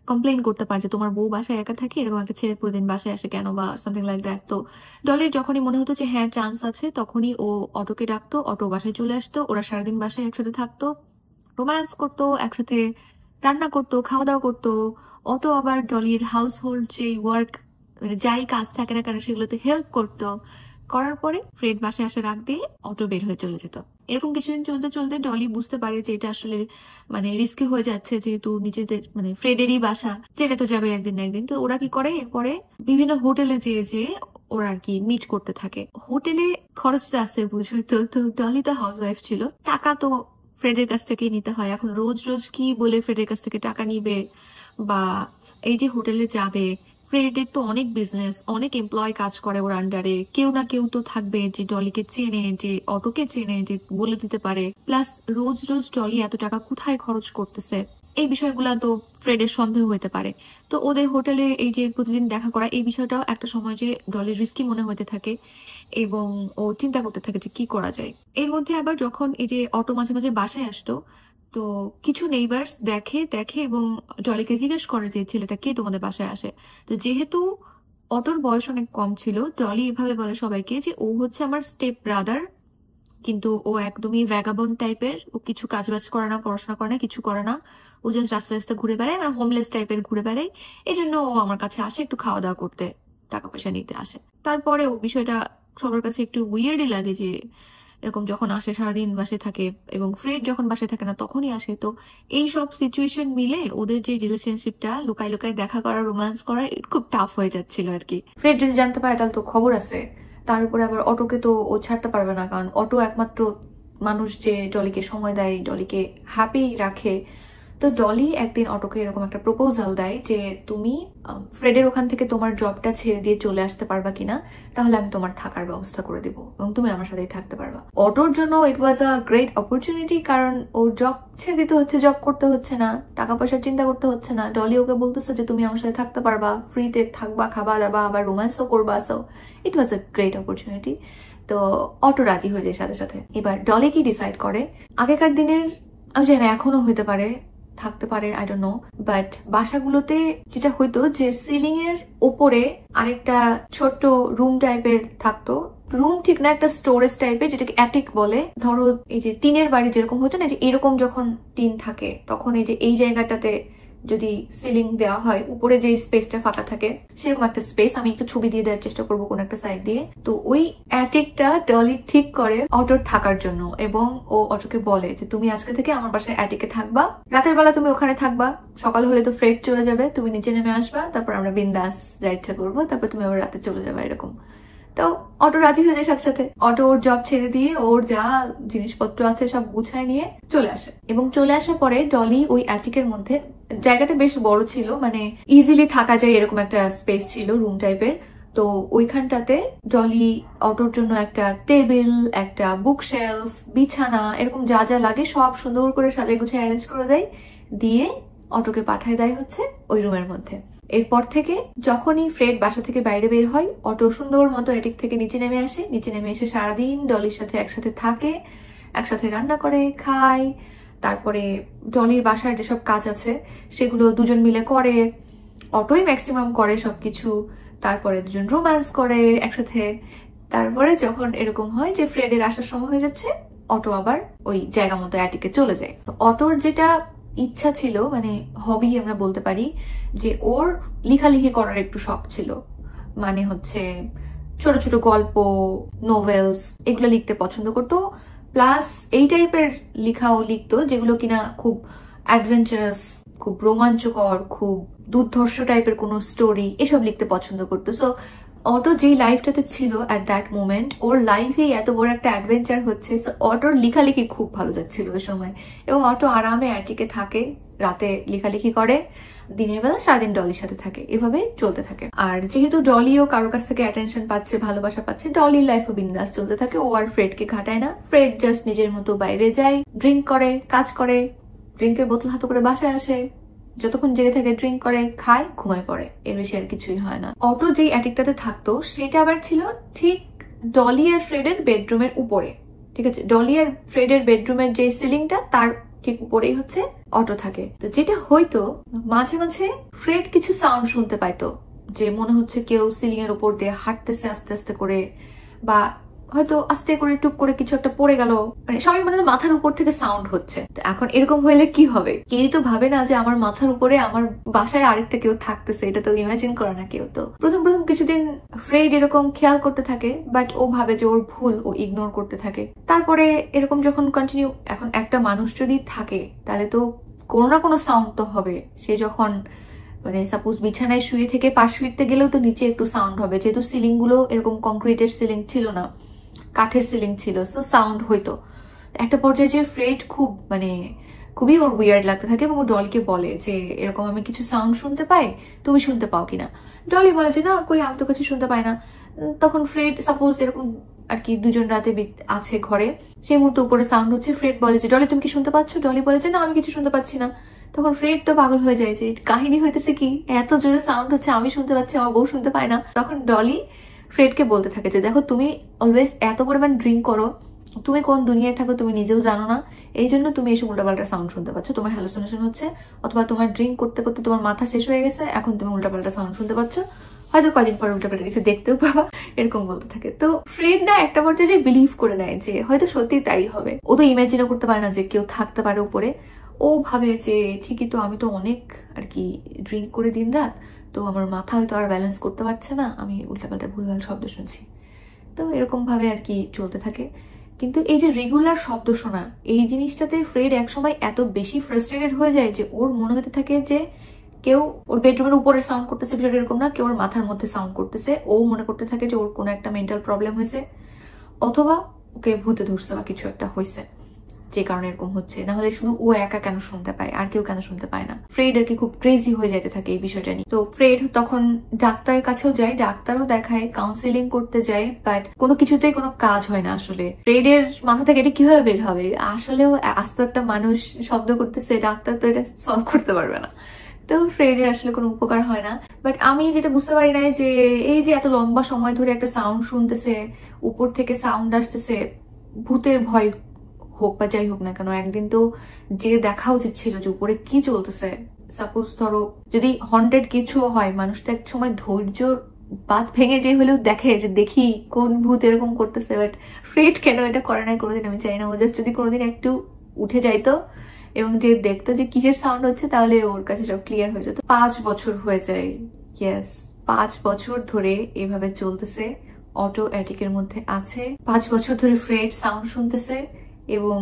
কমপ্লেন করতে পারে যে তোমার বউ বাসায় একা থাকে, এরকম একটা ছেলে প্রতিদিন বাসায় আসে কেন, বা সামথিং লাইক দ্যাট। তো ডলির যখনই মনে হতো যে হ্যাঁ চান্স আছে, তখনই ও অটোকে ডাকতো, অটো বাসায় চলে আসতো, ওরা সারাদিন বাসায় একসাথে থাকতো, রোম্যান্স করতো, একসাথে রান্না করতো, খাওয়া দাওয়া করতো। অটো আবার ডলির হাউস হোল্ড যে ওয়ার্ক, যাই কাজ থাকে না কেন সেগুলোতে হেল্প করতো। করার পরে ফ্রেড বাসায় আসার আগ দিয়ে অটো বের হয়ে চলে যেত। এরকম কিছুদিন চলতে চলতে ডলি বুঝতে পারে যে এটা আসলে মানে রিস্কি হয়ে যাচ্ছে, যেহেতু নিজেদের মানে ফ্রেডেরই বাসা, জেনে তো যাবে একদিন না একদিন। তো ওরা কি করে, এরপরে বিভিন্ন হোটেলে যেয়ে যেয়ে ওরা আর কি মিট করতে থাকে। হোটেলে খরচ তো আছে বুঝোই তো, তো ডলি তো হাউস ওয়াইফ ছিল, টাকা তো ফ্রেডের কাছ থেকে নিতে হয়। এখন রোজ রোজ কি বলে ফ্রেডের কাছ থেকে টাকা নিবে, বা এই যে হোটেলে যাবে, ফ্রেডের তো অনেক বিজনেস, অনেক এমপ্লয় কাজ করে ওর আন্ডারে, কেউ না কেউ তো থাকবে যে ডলিকে চেনে, যে অটোকে চেনে, যে বলে দিতে পারে। প্লাস রোজ রোজ ডলি এত টাকা কোথায় খরচ করতেছে, এই বিষয়গুলো তো ফ্রেডের সন্দেহ হতে পারে। তো ওদের হোটেলে এই যে প্রতিদিন দেখা করা, এই বিষয়টাও একটা সময় যে ডলির রিস্কি মনে হতে থাকে, এবং ও চিন্তা করতে থাকে যে কি করা যায়। এর মধ্যে আবার যখন এই যে অটো মাঝে মাঝে বাসায় আসতো, তো কিছু নেইবার্স দেখে দেখে এবং ডলিকে জিজ্ঞেস করে যে ছেলেটা কে তোমাদের বাসায় আসে। তো যেহেতু অটোর বয়স অনেক কম ছিল, ডলি এভাবে বলে সবাইকে যে ও হচ্ছে আমার স্টেপ ব্রাদার, কিন্তু ও একদমই ভ্যাগাবন্ড টাইপের, ও কিছু কাজ বাজ করে না, পড়াশোনা করে না, কিছু করে না, ও জাস্ট রাস্তা রাস্তা ঘুরে বেড়ায়, মানে হোমলেস টাইপের ঘুরে বেড়ায়। এই জন্য ও আমার কাছে আসে একটু খাওয়া দাওয়া করতে, টাকা পয়সা নিতে আসে। তারপরে ও বিষয়টা সবার কাছে একটু উইয়ার্ডই লাগে যে এরকম যখন আসে সারাদিন বাসে থাকে, এবং ফ্রেড যখন বাসে থাকে না তখনই আসে। তো এই সব সিচুয়েশন মিলে ওদের যে রিলেশনশিপটা লুকাই লুকাই দেখা করা, রোম্যান্স করা খুব টাফ হয়ে যাচ্ছিল আর কি। ফ্রেড যদি জানতে পারে তাহলে তো খবর আছে, তার উপরে আবার অটোকে তো ও ছাড়তে পারবে না, কারণ অটো একমাত্র মানুষ যে ডলিকে সময় দেয়, ডলিকে হ্যাপি রাখে। তো ডলি একদিন অটোকে এরকম একটা প্রপোজাল দেয় যে তুমি ফ্রেডের ওখান থেকে তোমার জবটা ছেড়ে দিয়ে চলে আসতে পারবা কিনা, তাহলে আমি তোমার থাকার ব্যবস্থা করে দিব এবং তুমি আমার সাথেই থাকতে পারবা। অটোর জন্য ইট ওয়াজ আ গ্রেট অপরচুনিটি, কারণ ওর জব ছেড়ে দিতে হচ্ছে, জব করতে হচ্ছে না, টাকা পয়সার চিন্তা করতে হচ্ছে না। ডলি ওকে বলতেছে যে তুমি আমার সাথে থাকতে পারবা, ফ্রিতে থাকবা, খাবা দাবা, আবার রোম্যান্সও করবা। So it was a great opportunity. তো অটো রাজি হয়ে যায় সাথে সাথে। এবার ডলি কি ডিসাইড করে, আগেকার দিনের, আমি জানি না এখনো হইতে পারে, থাকতে পারে, আই ডোন্ট নো, বাট বাসাগুলোতে যেটা হইতো যে সিলিং এর উপরে আরেকটা ছোট্ট রুম টাইপের থাকতো, রুম ঠিক না, একটা স্টোরেজ টাইপের, যেটাকে অ্যাটিক বলে। ধরো এই যে টিনের বাড়ি যেরকম হতো না, যে এরকম যখন টিন থাকে তখন এই যে এই জায়গাটাতে যদি সিলিং দেওয়া হয়, উপরে যে স্পেসটা ফাঁকা থাকে, সেরকম একটা স্পেস। আমি একটু ছবি দিয়ে দেওয়ার চেষ্টা করবো কোন একটা সাইড দিয়ে। তো ওই অ্যাটিকটা ডলি ঠিক করে অটোর থাকার জন্য, এবং ও অটোকে বলে যে তুমি আজকে থেকে আমার বাসায় অ্যাটিকে থাকবা, রাতের বেলা তুমি ওখানে থাকবা, সকাল হলে তো ফ্রেড চলে যাবে, তুমি নিচে নেমে আসবা, তারপর আমরা বিন্দাস যা ইচ্ছা করবো, তারপর তুমি আবার রাতে চলে যাবে, এরকম। তো অটো রাজি হয়ে যায় সাথে সাথে। অটো ওর জব ছেড়ে দিয়ে ওর যা জিনিসপত্র আছে সব গুছায় নিয়ে চলে আসে, এবং চলে আসার পরে ডলি ওই অ্যাটিকের মধ্যে, জায়গাটা বেশ বড় ছিল, মানে ইজিলি থাকা যায় এরকম একটা স্পেস ছিল, রুম টাইপের। তো ওইখানটাতে ডলি অটোর জন্য একটা টেবিল, একটা বুক শেলফ, বিছানা, এরকম যা যা লাগে সব সুন্দর করে সাজাই গুছাই অ্যারেঞ্জ করে দেয়, দিয়ে অটোকে পাঠায় দেয় হচ্ছে ওই রুমের মধ্যে। এরপর থেকে যখনই ফ্রেড বাসা থেকে বাইরে বের হয়, অটো সুন্দর মতো এটিক থেকে নিচে নেমে আসে, নিচে নেমে এসে সারাদিন ডলির সাথে একসাথে থাকে, একসাথে রান্না করে, খায়, তারপরে ডলির বাসার যেসব কাজ আছে সেগুলো দুজন মিলে করে, অটোই ম্যাক্সিমাম করে সবকিছু, তারপরে দুজন রোম্যান্স করে একসাথে। তারপরে যখন এরকম হয় যে ফ্রেডের আসার সময় হয়ে যাচ্ছে, অটো আবার ওই জায়গা মতো অ্যাটিকে চলে যায়। তো অটোর যেটা ইচ্ছা ছিল, মানে হবি আমরা বলতে পারি, যে ওর লেখালেখি করার একটু শখ ছিল, মানে হচ্ছে ছোট ছোট গল্প, নোভেলস এগুলো লিখতে পছন্দ করতো, প্লাস এই টাইপের লেখাও লিখতো যেগুলো কিনা খুব অ্যাডভেঞ্চারাস, খুব রোমাঞ্চকর, খুব দুর্ধর্ষ টাইপের কোনো স্টোরি এসব লিখতে পছন্দ করতো। সো অটো যেই লাইফটাতে ছিল অ্যাট দ্যাট মোমেন্ট, ওর লাইফে এত বড় একটা অ্যাডভেঞ্চার হচ্ছে, সো অটোর লেখালেখি খুব ভালো যাচ্ছিল ওই সময়, এবং অটো আরামে অ্যাটিকে থাকে, রাতে লেখালেখি করে, দিনের বেলা সারাদিন ডলির সাথে থাকে, এভাবে চলতে থাকে। আর যেহেতু ডলিও কারোর কাছ থেকে অ্যাটেনশন পাচ্ছে, ভালোবাসা পাচ্ছে, ডলির লাইফও বিন্দাস চলতে থাকে, ও আর ফ্রেডকে ঘাটায় না। ফ্রেড জাস্ট নিজের মতো বাইরে যায়, ড্রিঙ্ক করে, কাজ করে, ড্রিঙ্কের বোতল হাতে করে বাসায় আসে, যতক্ষণ জেগে থাকে ড্রিঙ্ক করে, খায়, ঘুমায় পড়ে, এর বেশি আর কিছুই হয় না। অটো যেই অ্যাটিকটাতে থাকতো সেটা আবার ছিল ঠিক ডলি আর ফ্রেডের বেডরুমের উপরে, ঠিক আছে? ডলি আর ফ্রেডের বেডরুমের যে সিলিংটা তার ঠিক উপরেই হচ্ছে অটো থাকে। তো যেটা হয়তো মাঝে মাঝে ফ্রেড কিছু সাউন্ড শুনতে পাইতো, যে মনে হচ্ছে কেউ সিলিং এর উপর দিয়ে হাঁটতেছে আস্তে আস্তে করে, বা হয়তো আস্তে করে টুক করে কিছু একটা পড়ে গেল, মানে সবাই মনে হয় মাথার উপর থেকে সাউন্ড হচ্ছে। এখন এরকম হইলে কি হবে? কেউ তো ভাবে না যে আমার মাথার উপরে আমার বাসায় আরেকটা কেউ থাকতেছে, এটা তো ইমাজিন করে না কেউ। তো প্রথম প্রথম কিছুদিন ফ্রেড এরকম খেয়াল করতে থাকে, বাট ও ভাবে যে ওর ভুল, ও ইগনোর করতে থাকে। তারপরে এরকম যখন কন্টিনিউ, এখন একটা মানুষ যদি থাকে তাহলে তো কোনো না কোনো সাউন্ড তো হবে। সে যখন মানে সাপোজ বিছানায় শুয়ে থেকে পাশ ফিরতে গেলেও তো নিচে একটু সাউন্ড হবে, যেহেতু সিলিং গুলো এরকম কংক্রিটের সিলিং ছিল না, কাঠের সিলিং ছিল, সো সাউন্ড হইতো। একটা পর্যায়ে যে ফ্রেড খুবই ওর উইয়ার্ড লাগতে থাকে, এবং ও ডলিকে বলে যে এরকম আমি কিছু সাউন্ড শুনতে পাই, তুমি শুনতে পাও কিনা? ডলি বলে যে না, কই, আমি তো কিছু শুনতে পাই না। তখন ফ্রেড সাপোজ এরকম আর কি দুজন রাতে আছে ঘরে, সেই মুহূর্তে উপরে সাউন্ড হচ্ছে, ফ্রেড বলে যে ডলি তুমি কি শুনতে পাচ্ছ? ডলি বলে যে না, আমি কিছু শুনতে পাচ্ছি না। তখন ফ্রেড তো পাগল হয়ে যায় যে কাহিনী হইতেছে কি, এত জোরে সাউন্ড হচ্ছে, আমি শুনতে পাচ্ছি, আমার বউ শুনতে পায় না। তখন ডলি ফ্রেডকে বলতে থাকে যে দেখো, তুমি অলওয়েজ এত পরিমাণ ড্রিঙ্ক করো, তুমি কোন দুনিয়ায় থাকো তুমি নিজেও জানো না, এই জন্য তুমি এসব উল্টাপাল্টা সাউন্ড শুনতে পাচ্ছ, তোমার হ্যালুসিনেশন হচ্ছে, অথবা তোমার ড্রিঙ্ক করতে করতে তোমার মাথা শেষ হয়ে গেছে, এখন তুমি উল্টাপাল্টা সাউন্ড শুনতে পাচ্ছ, হয়তো কদিন পর উল্টাপাল্টা কিছু দেখতেও পাবা, এরকম বলতে থাকে। তো ফ্রেড না একটা পর্যায়ে বিলিভ করে নেয় যে হয়তো সত্যি তাই হবে। ও তো ইমাজিনও করতে পারে না যে কেউ থাকতে পারে উপরে। ও ভাবে যে ঠিকই তো, আমি তো অনেক আর কি ড্রিঙ্ক করে দিন রাত, তো আমার মাথা হয়তো আর ব্যালেন্স করতে পারছে না, আমি উল্টাপাল্টা ভুলভাল শব্দ শুনছি। তো এরকম ভাবে আর কি চলতে থাকে। কিন্তু এই যে রেগুলার শব্দ শোনা, এই জিনিসটাতে ফ্রেড একসময় এত বেশি ফ্রাস্ট্রেটেড হয়ে যায় যে ওর মনে হতে থাকে যে কেউ ওর বেডরুমের উপরে সাউন্ড করতেছে, বিষয়টা এরকম না, কেউ ওর মাথার মধ্যে সাউন্ড করতেছে। ও মনে করতে থাকে যে ওর কোনো একটা মেন্টাল প্রবলেম হয়েছে, অথবা ওকে ভূতে ধরছে বা কিছু একটা হয়েছে, যে কারণে এরকম হচ্ছে। না হলে শুধু ও একা কেন শুনতে পায়, আর কেউ কেন শুনতে পায় না? ফ্রেড আর কি খুব ক্রেজি হয়ে যেতে থাকে এই বিষয়টা নিয়ে। তো ফ্রেড তখন ডাক্তারের কাছেও যায়, ডাক্তারও দেখায়, কাউন্সিলিং করতে যায়, বাট কোনো কিছুতেই কোনো কাজ হয় না। আসলে ফ্রেডের মাথা থেকে এটা কিভাবে বের হবে? আসলেও আস্ত একটা মানুষ শব্দ করতেছে, ডাক্তার তো এটা সলভ করতে পারবে না। তো ফ্রেডের আসলে কোনো উপকার হয় না। বাট আমি যেটা বুঝতে পারি না, যে এই যে এত লম্বা সময় ধরে একটা সাউন্ড শুনতেছে, উপর থেকে সাউন্ড আসতেছে, ভূতের ভয় হোক বা যাই হোক না কেন, একদিন তো যে দেখা উচিত ছিল যে উপরে কি চলতেছে। সাপোজ ধরো যদি হন্টেড কিছু হয়, মানুষটা এক সময় ধৈর্য বাদ ভেঙে যে হলেও দেখে যে দেখি কোন ভূত এরকম করতেছে। বাট ফ্রেড কেন এটা করে না কোনোদিন আমি চাই না। ও জাস্ট যদি কোনোদিন একটু উঠে যাইতো এবং যে দেখতো যে কিসের সাউন্ড হচ্ছে, তাহলে ওর কাছে সব ক্লিয়ার হয়ে যেত। 5 বছর হয়ে যায়, ইয়েস 5 বছর ধরে এভাবে চলতেছে। অটো অ্যাটিকের মধ্যে আছে, 5 বছর ধরে ফ্রেড সাউন্ড শুনতেছে এবং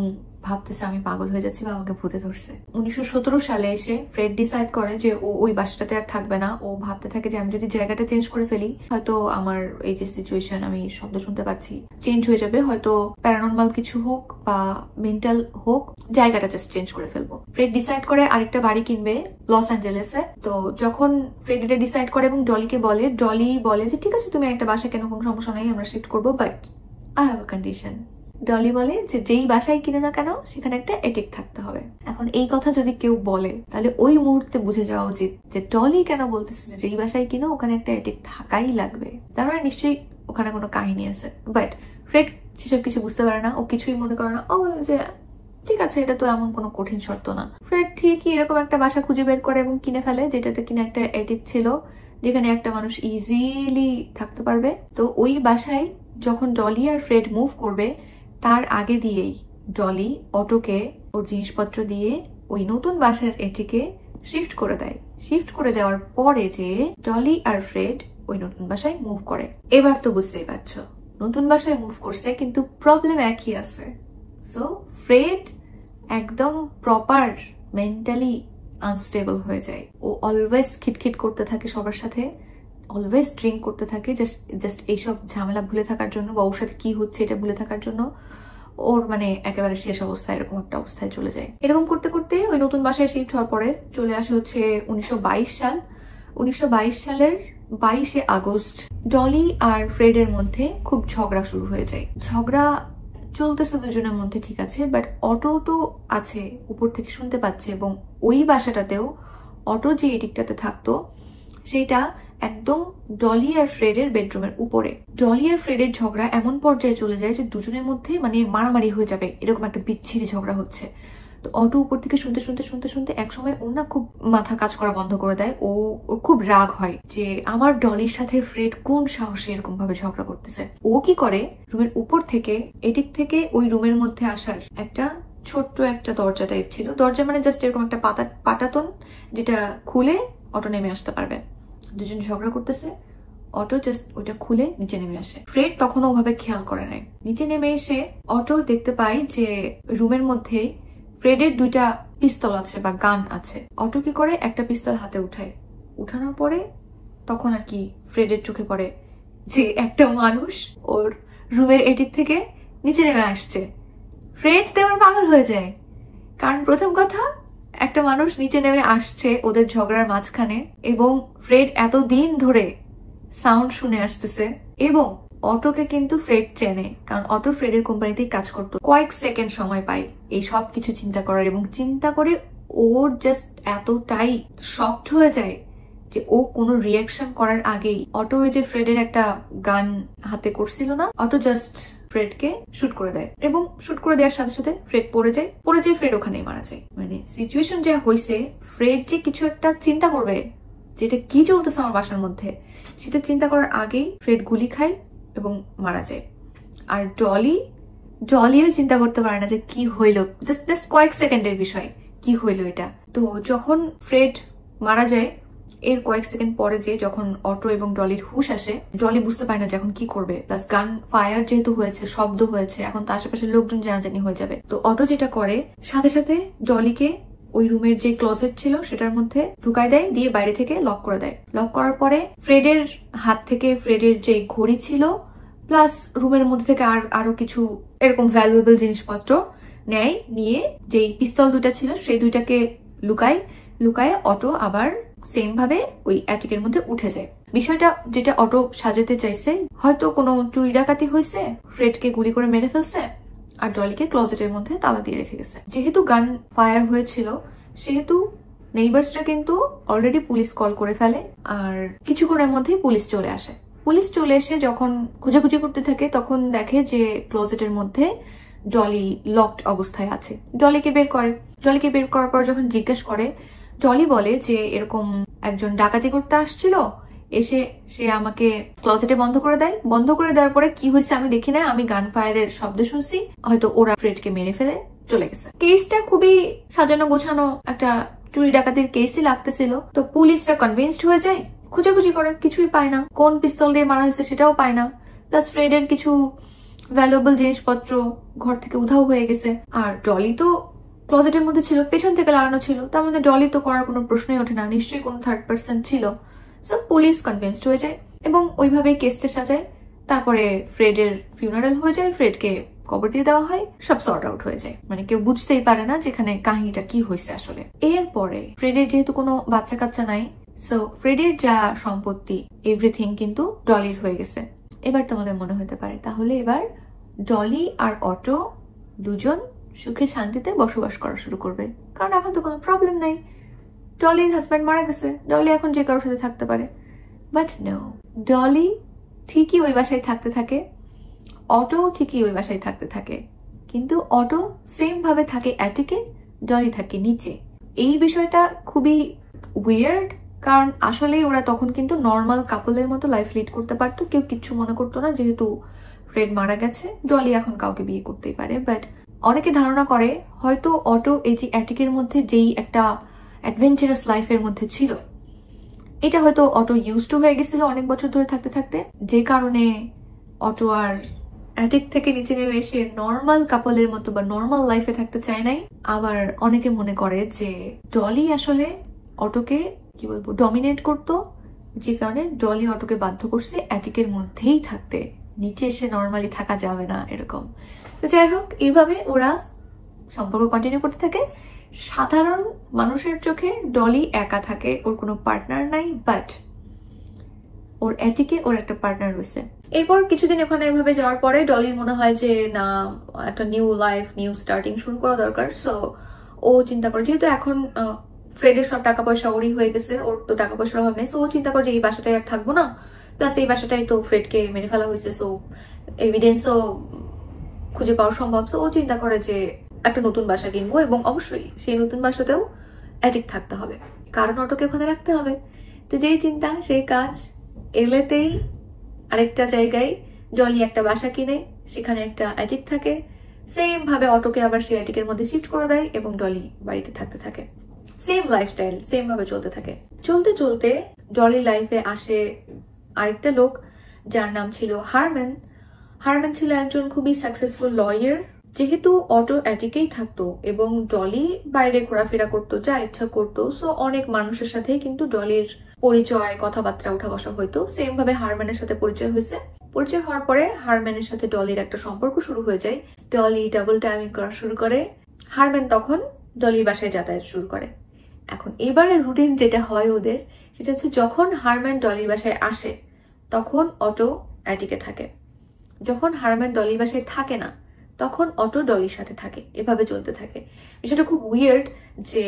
ভাবতেছে আমি পাগল হয়ে যাচ্ছি বা আমাকে ভূতে ধরছে। 1917 সালে এসে ফ্রেড ডিসাইড করে যে ও ওই বাসাটাতে আর থাকবে না। ও ভাবতে থাকে যে আমি যদি জায়গাটা চেঞ্জ করে ফেলি, হয়তো আমার এই যে সিচুয়েশন, আমি শব্দ শুনতে পাচ্ছি, চেঞ্জ হয়ে যাবে। হয়তো প্যারানর্মাল কিছু হোক বা মেন্টাল হোক, জায়গাটা জাস্ট চেঞ্জ করে ফেলবো। ফ্রেড ডিসাইড করে আরেকটা বাড়ি কিনবে লস অ্যাঞ্জেলেসে। তো যখন ফ্রেড এটা ডিসাইড করে এবং ডলিকে বলে, ডলি বলে যে ঠিক আছে তুমি একটা বাসা কেন, কোনো সমস্যা নাই, আমরা শিফট করবো, but I have a condition. Dolly বলে যে যেই বাসায় কিনো না কেন সেখানে একটা এটিক থাকতে হবে। এখন এই কথা যদি কেউ বলে তাহলে ওই মুহূর্তে বুঝে যাওয়া উচিত যে ডলি কেন বলতেছে যে যেই বাসায় কিনো ওখানে একটা এটিক থাকাই লাগবে, তার মানে নিশ্চয়ই ওখানে কোনো কাহিনী আছে। বাট ফ্রেড সেসব কিছু বুঝতে পারে না, ও কিছুই মনে করে না। ও বলে যে ঠিক আছে, এটা তো এমন কোনো কঠিন শর্ত না। ফ্রেড ঠিকই এরকম একটা বাসা খুঁজে বের করে এবং কিনে ফেলে, যেটাতে কিনা একটা এটিক ছিল, যেখানে একটা মানুষ ইজিলি থাকতে পারবে। তো ওই বাসায় যখন ডলি আর ফ্রেড মুভ করবে তার আগে দিয়েই ডলি অটোকে ওর জিনিসপত্র দিয়ে ওই নতুন বাসার এটিকে শিফট করে দেয়। শিফট করে দেওয়ার পরে যে ডলি আর ফ্রেড ওই নতুন বাসায় মুভ করে। এবার তো বুঝতেই পারছো নতুন বাসায় মুভ করছে, কিন্তু প্রবলেম একই আছে। সো ফ্রেড একদম প্রপার মেন্টালি আনস্টেবল হয়ে যায়। ও অলওয়েজ খিটখিট করতে থাকে সবার সাথে, অলওয়েজ ড্রিঙ্ক করতে থাকে, জাস্ট এইসব ঝামেলা ভুলে থাকার জন্য বা ওর সাথে কি হচ্ছে এটা ভুলে থাকার জন্য। ওর মানে একেবারে শেষ অবস্থায় এরকম একটা অবস্থায় চলে যায়। এরকম করতে করতে ওই নতুন বাসায় শিফট হওয়ার পরে চলে আসে হচ্ছে 1922 সাল। 1922 সালের 22শে আগস্ট ডলি আর ফ্রেডের মধ্যে খুব ঝগড়া শুরু হয়ে যায়। ঝগড়া চলতেছে দুজনের মধ্যে, ঠিক আছে, বাট অটো তো আছে উপর থেকে শুনতে পাচ্ছে, এবং ওই বাসাটাতেও অটো যে এদিকটাতে থাকতো সেইটা একদম ডলি আর ফ্রেডের বেডরুমের উপরে। ডলি আর ফ্রেডের ঝগড়া এমন পর্যায়ে চলে যায় যে দুজনের মধ্যে মানে মারামারি হয়ে যাবে, এরকম একটা বিচ্ছিরি ঝগড়া হচ্ছে। তো অটো উপর থেকে শুনতে শুনতে শুনতে শুনতে একসময় ওর না খুব মাথা কাজ করা বন্ধ করে দেয়। ওর খুব রাগ হয় যে আমার ডলির সাথে ফ্রেড কোন সাহসে এরকম ভাবে ঝগড়া করতেছে। ও কি করে, রুমের উপর থেকে এদিক থেকে ওই রুমের মধ্যে আসার একটা ছোট্ট একটা দরজা টাইপ ছিল, দরজা মানে জাস্ট এরকম একটা পাটাতন, যেটা খুলে অটো নেমে আসতে পারবে। দুজন ঝগড়া করতেছে, অটো জাস্ট ওইটা খুলে নিচে নেমে আসে। ফ্রেড তখনও ওভাবে খেয়াল করে নাই। নিচে নেমে এসে অটো দেখতে পায় যে রুমের মধ্যে ফ্রেডের দুইটা পিস্তল আছে বা গান আছে। অটো কি করে, একটা পিস্তল হাতে উঠায়। উঠানোর পরে তখন আর কি ফ্রেডের চোখে পড়ে যে একটা মানুষ ওর রুমের এদিক থেকে নিচে নেমে আসছে। ফ্রেড তেমন পাগল হয়ে যায়, কারণ প্রথম কথা একটা মানুষ নিচে নেমে আসছে ওদের ঝগড়ার মাঝখানে, এবং ফ্রেড এতদিন ধরে সাউন্ড শুনে আসতেছে, এবং অটোকে কিন্তু ফ্রেড চেনে, কারণ অটো ফ্রেডের কোম্পানিতেই কাজ করতো। কয়েক সেকেন্ড সময় পায় এই সব কিছু চিন্তা করার, এবং চিন্তা করে ওর জাস্ট এতটাই শকড হয়ে যায় যে ও কোনো রিয়াকশন করার আগেই অটো ওই যে ফ্রেডের একটা গান হাতে করছিল না, অটো জাস্ট ফ্রেডকে শুট করে দেয়, এবং শুট করে দেওয়ার সাথে সাথে ফ্রেড পড়ে যায়। ফ্রেড ওখানেই মারা যায়। মানে সিচুয়েশন যা হয়েছে, ফ্রেড যে কিছু একটা চিন্তা করবে যেটা কি চলতেছে আমার বাসার মধ্যে, সেটা চিন্তা করার আগেই ফ্রেড গুলি খায় এবং মারা যায়। আর ডলিও চিন্তা করতে পারে না যে কি হইলো, জাস্ট কয়েক সেকেন্ডের বিষয়, কি হইলো এটা। তো যখন ফ্রেড মারা যায় এর কয়েক সেকেন্ড পরে যে যখন অটো এবং ডলির হুশ আসে, ডলি বুঝতে পারে না যে এখন কি করবে। প্লাস গান ফায়ার যেহেতু হয়েছে, শব্দ হয়েছে, এখন তো আশেপাশের লোকজন জানাজানি হয়ে যাবে। তো অটো যেটা করে, সাথে সাথে ডলিকে ওই রুমের যে ক্লোজেট ছিল সেটার মধ্যে ঢুকাই দেয়, দিয়ে বাইরে থেকে লক করে দেয়। লক করার পরে ফ্রেডের হাত থেকে ফ্রেডের যে ঘড়ি ছিল প্লাস রুমের মধ্যে থেকে আরো কিছু এরকম ভ্যালুয়েবল জিনিসপত্র নেয়, নিয়ে যেই পিস্তল দুটা ছিল সেই দুইটাকে লুকায় অটো আবার সেম ভাবে ওই অ্যাটিকের মধ্যে উঠে যায়। বিষয়টা যেটা অটো সাজাতে চাইছে, হয়তো কোনো চুরি ডাকাতি হয়েছে, ফ্রেডকে গুলি করে মেরে ফেলছে, আর ডলিকে ক্লোজেটের মধ্যে তালা দিয়ে রেখে গেছে। যেহেতু গান ফায়ার হয়েছিল সেহেতু নেইবার্সরা কিন্তু অলরেডি পুলিশ কল করে ফেলে, আর কিছুক্ষণের মধ্যেই পুলিশ চলে আসে। পুলিশ চলে এসে যখন খোঁজাখুঁজি করতে থাকে তখন দেখে যে ক্লোজেটের মধ্যে ডলি লকড অবস্থায় আছে। ডলিকে বের করার পর যখন জিজ্ঞেস করে, ডলি বলে যে এরকম একজন ডাকাতি করতে আসছিল, এসে সে আমাকে ক্লোজেটে বন্ধ করে দেয়। বন্ধ করে দেওয়ার পরে কি হয়েছে আমি দেখি না, আমি গান ফায়ারের শব্দ শুনছি, হয়তো ওরা ফ্রেডকে মেরে ফেলে চলে গেছে। কেসটা খুবই সাজানো গোছানো একটা চুরি ডাকাতির কেসই লাগতেছিল। তো পুলিশরা কনভিন্সড হয়ে যায়, খুঁজাখুঁজি করে, কিছুই পায় না, কোন পিস্তল দিয়ে মারা হয়েছে সেটাও পায় না। প্লাস ফ্রেডের কিছু ভ্যালুয়েবল জিনিসপত্র ঘর থেকে উধাও হয়ে গেছে। আর ডলি তো ক্লোজেটের মধ্যে ছিল, পেছন থেকে লাগানো ছিল, তার মধ্যে ডলি তো করার কোনো প্রশ্নই ওঠে না, নিশ্চয়ই কোনো থার্ড পার্সন ছিল। সো পুলিশ কনভিন্সড হয়ে যায় এবং ওইভাবেই কেসটা সাজায়। তারপরে ফ্রেডের ফিউনারাল হয়ে যায়, ফ্রেডকে কবর দিয়ে দেওয়া হয়, সব সর্ট আউট হয়ে যায়। মানে কেউ বুঝতেই পারে না যেখানে কাহিনীটা কি হয়েছে আসলে। এরপরে ফ্রেডের যেহেতু কোনো বাচ্চা কাচ্চা নাই, সো ফ্রেডের যা সম্পত্তি এভরিথিং কিন্তু ডলির হয়ে গেছে। এবার তোমাদের মনে হতে পারে তাহলে এবার ডলি আর অটো দুজন সুখে শান্তিতে বসবাস করা শুরু করবে, কারণ এখন তো কোনো প্রবলেম নাই। ডলির হাজব্যান্ড মারা গেছে, ডলি এখন যে কারোর সাথে থাকতে পারে। বাট নো, ডলি ঠিকই ওই বাসায় থাকতে থাকে, অটো ঠিকই ওই বাসায় থাকতে থাকে, কিন্তু অটো সেম ভাবে থাকে অ্যাটিকে, ডলি থাকে নিচে। এই বিষয়টা খুবই উইয়ার্ড, কারণ আসলে ওরা তখন কিন্তু নর্মাল কাপলের মতো লাইফ লিড করতে পারতো, কেউ কিচ্ছু মনে করতো না, যেহেতু ফ্রেড মারা গেছে, ডলি এখন কাউকে বিয়ে করতেই পারে। বাট অনেকে ধারণা করে হয়তো অটো এই যে অ্যাটিকের মধ্যে যেই একটা অ্যাডভেঞ্চারাস লাইফের মধ্যে ছিল, এটা হয়তো অটো ইউজ টু হয়ে গেছিল অনেক বছর ধরে থাকতে থাকতে, যে কারণে অটো আর অ্যাটিক থেকে নিচে নেমে এসে নর্মাল কাপলের মতো বা নর্মাল লাইফে থাকতে চায় নাই। আবার অনেকে মনে করে যে ডলি আসলে অটোকে কি বলবো ডমিনেট করতো, যে কারণে ডলি অটোকে বাধ্য করছে অ্যাটিকের মধ্যেই থাকতে, নিচে এসে নর্মালি থাকা যাবে না এরকম। তো যাই হোক, এইভাবে ওরা সম্পর্ক কন্টিনিউ করতে থাকে। সাধারণ মানুষের চোখে ডলি একা থাকে, ওর কোনো পার্টনার নাই, বাট ওর অ্যাটিকে ওর একটা পার্টনার রয়েছে। এরপর কিছুদিন ওখানে এভাবে যাওয়ার পরে ডলির মনে হয় যে না, একটা নিউ লাইফ, নিউ স্টার্টিং শুরু করা দরকার। সো ও চিন্তা করে, যেহেতু এখন ফ্রেডের সব টাকা পয়সা ওরই হয়ে গেছে, ওর তো টাকা পয়সার অভাব নেই, সো ও চিন্তা করে যে এই বাসাটাই আর থাকবো না, প্লাস এই বাসাটাই তো ফ্রেডকে মেরে ফেলা হয়েছে, সো এভিডেন্সও খুঁজে পাওয়া সম্ভব। সো ও চিন্তা করে যে একটা নতুন বাসা কিনবো, এবং অবশ্যই সেই নতুন বাসাতেও অ্যাটিক থাকতে হবে, কারণ অটোকে ওখানে রাখতে হবে। তো যেই চিন্তা সেই কাজ, এলেতেই আরেকটা জায়গায় ডলি একটা বাসা কিনে, সেখানে একটা অ্যাটিক থাকে, সেম ভাবে অটোকে আবার সেই অ্যাটিকের মধ্যে শিফট করে দেয় এবং ডলি বাড়িতে থাকতে থাকে। সেম লাইফস্টাইল সেম ভাবে চলতে থাকে। চলতে চলতে ডলি লাইফে আসে আরেকটা লোক, যার নাম ছিল হারম্যান। হারম্যান ছিল একজন খুবই সাকসেসফুল লয়ার। যেহেতু অটো অ্যাটিকেই থাকতো এবং ডলি বাইরে ঘোরাফেরা করতো, যা ইচ্ছা করতো, সো অনেক মানুষের সাথে কিন্তু ডলির পরিচয়, কথাবার্তা, উঠা বসা হইতো। সেম ভাবে হারম্যানের সাথে পরিচয় হয়েছে। পরিচয় হওয়ার পরে হারম্যানের সাথে ডলির একটা সম্পর্ক শুরু হয়ে যায়। ডলি ডাবল টাইমিং করা শুরু করে। হারম্যান তখন ডলির বাসায় যাতায়াত শুরু করে। এখন এবারের রুটিন যেটা হয় ওদের, সেটা হচ্ছে যখন হারম্যান ডলির বাসায় আসে তখন অটো অ্যাটিকে থাকে, যখন হারম্যান ডলির বাসায় থাকে না তখন অটো ডলির সাথে থাকে। এভাবে চলতে থাকে। বিষয়টা খুব উইয়ার্ড যে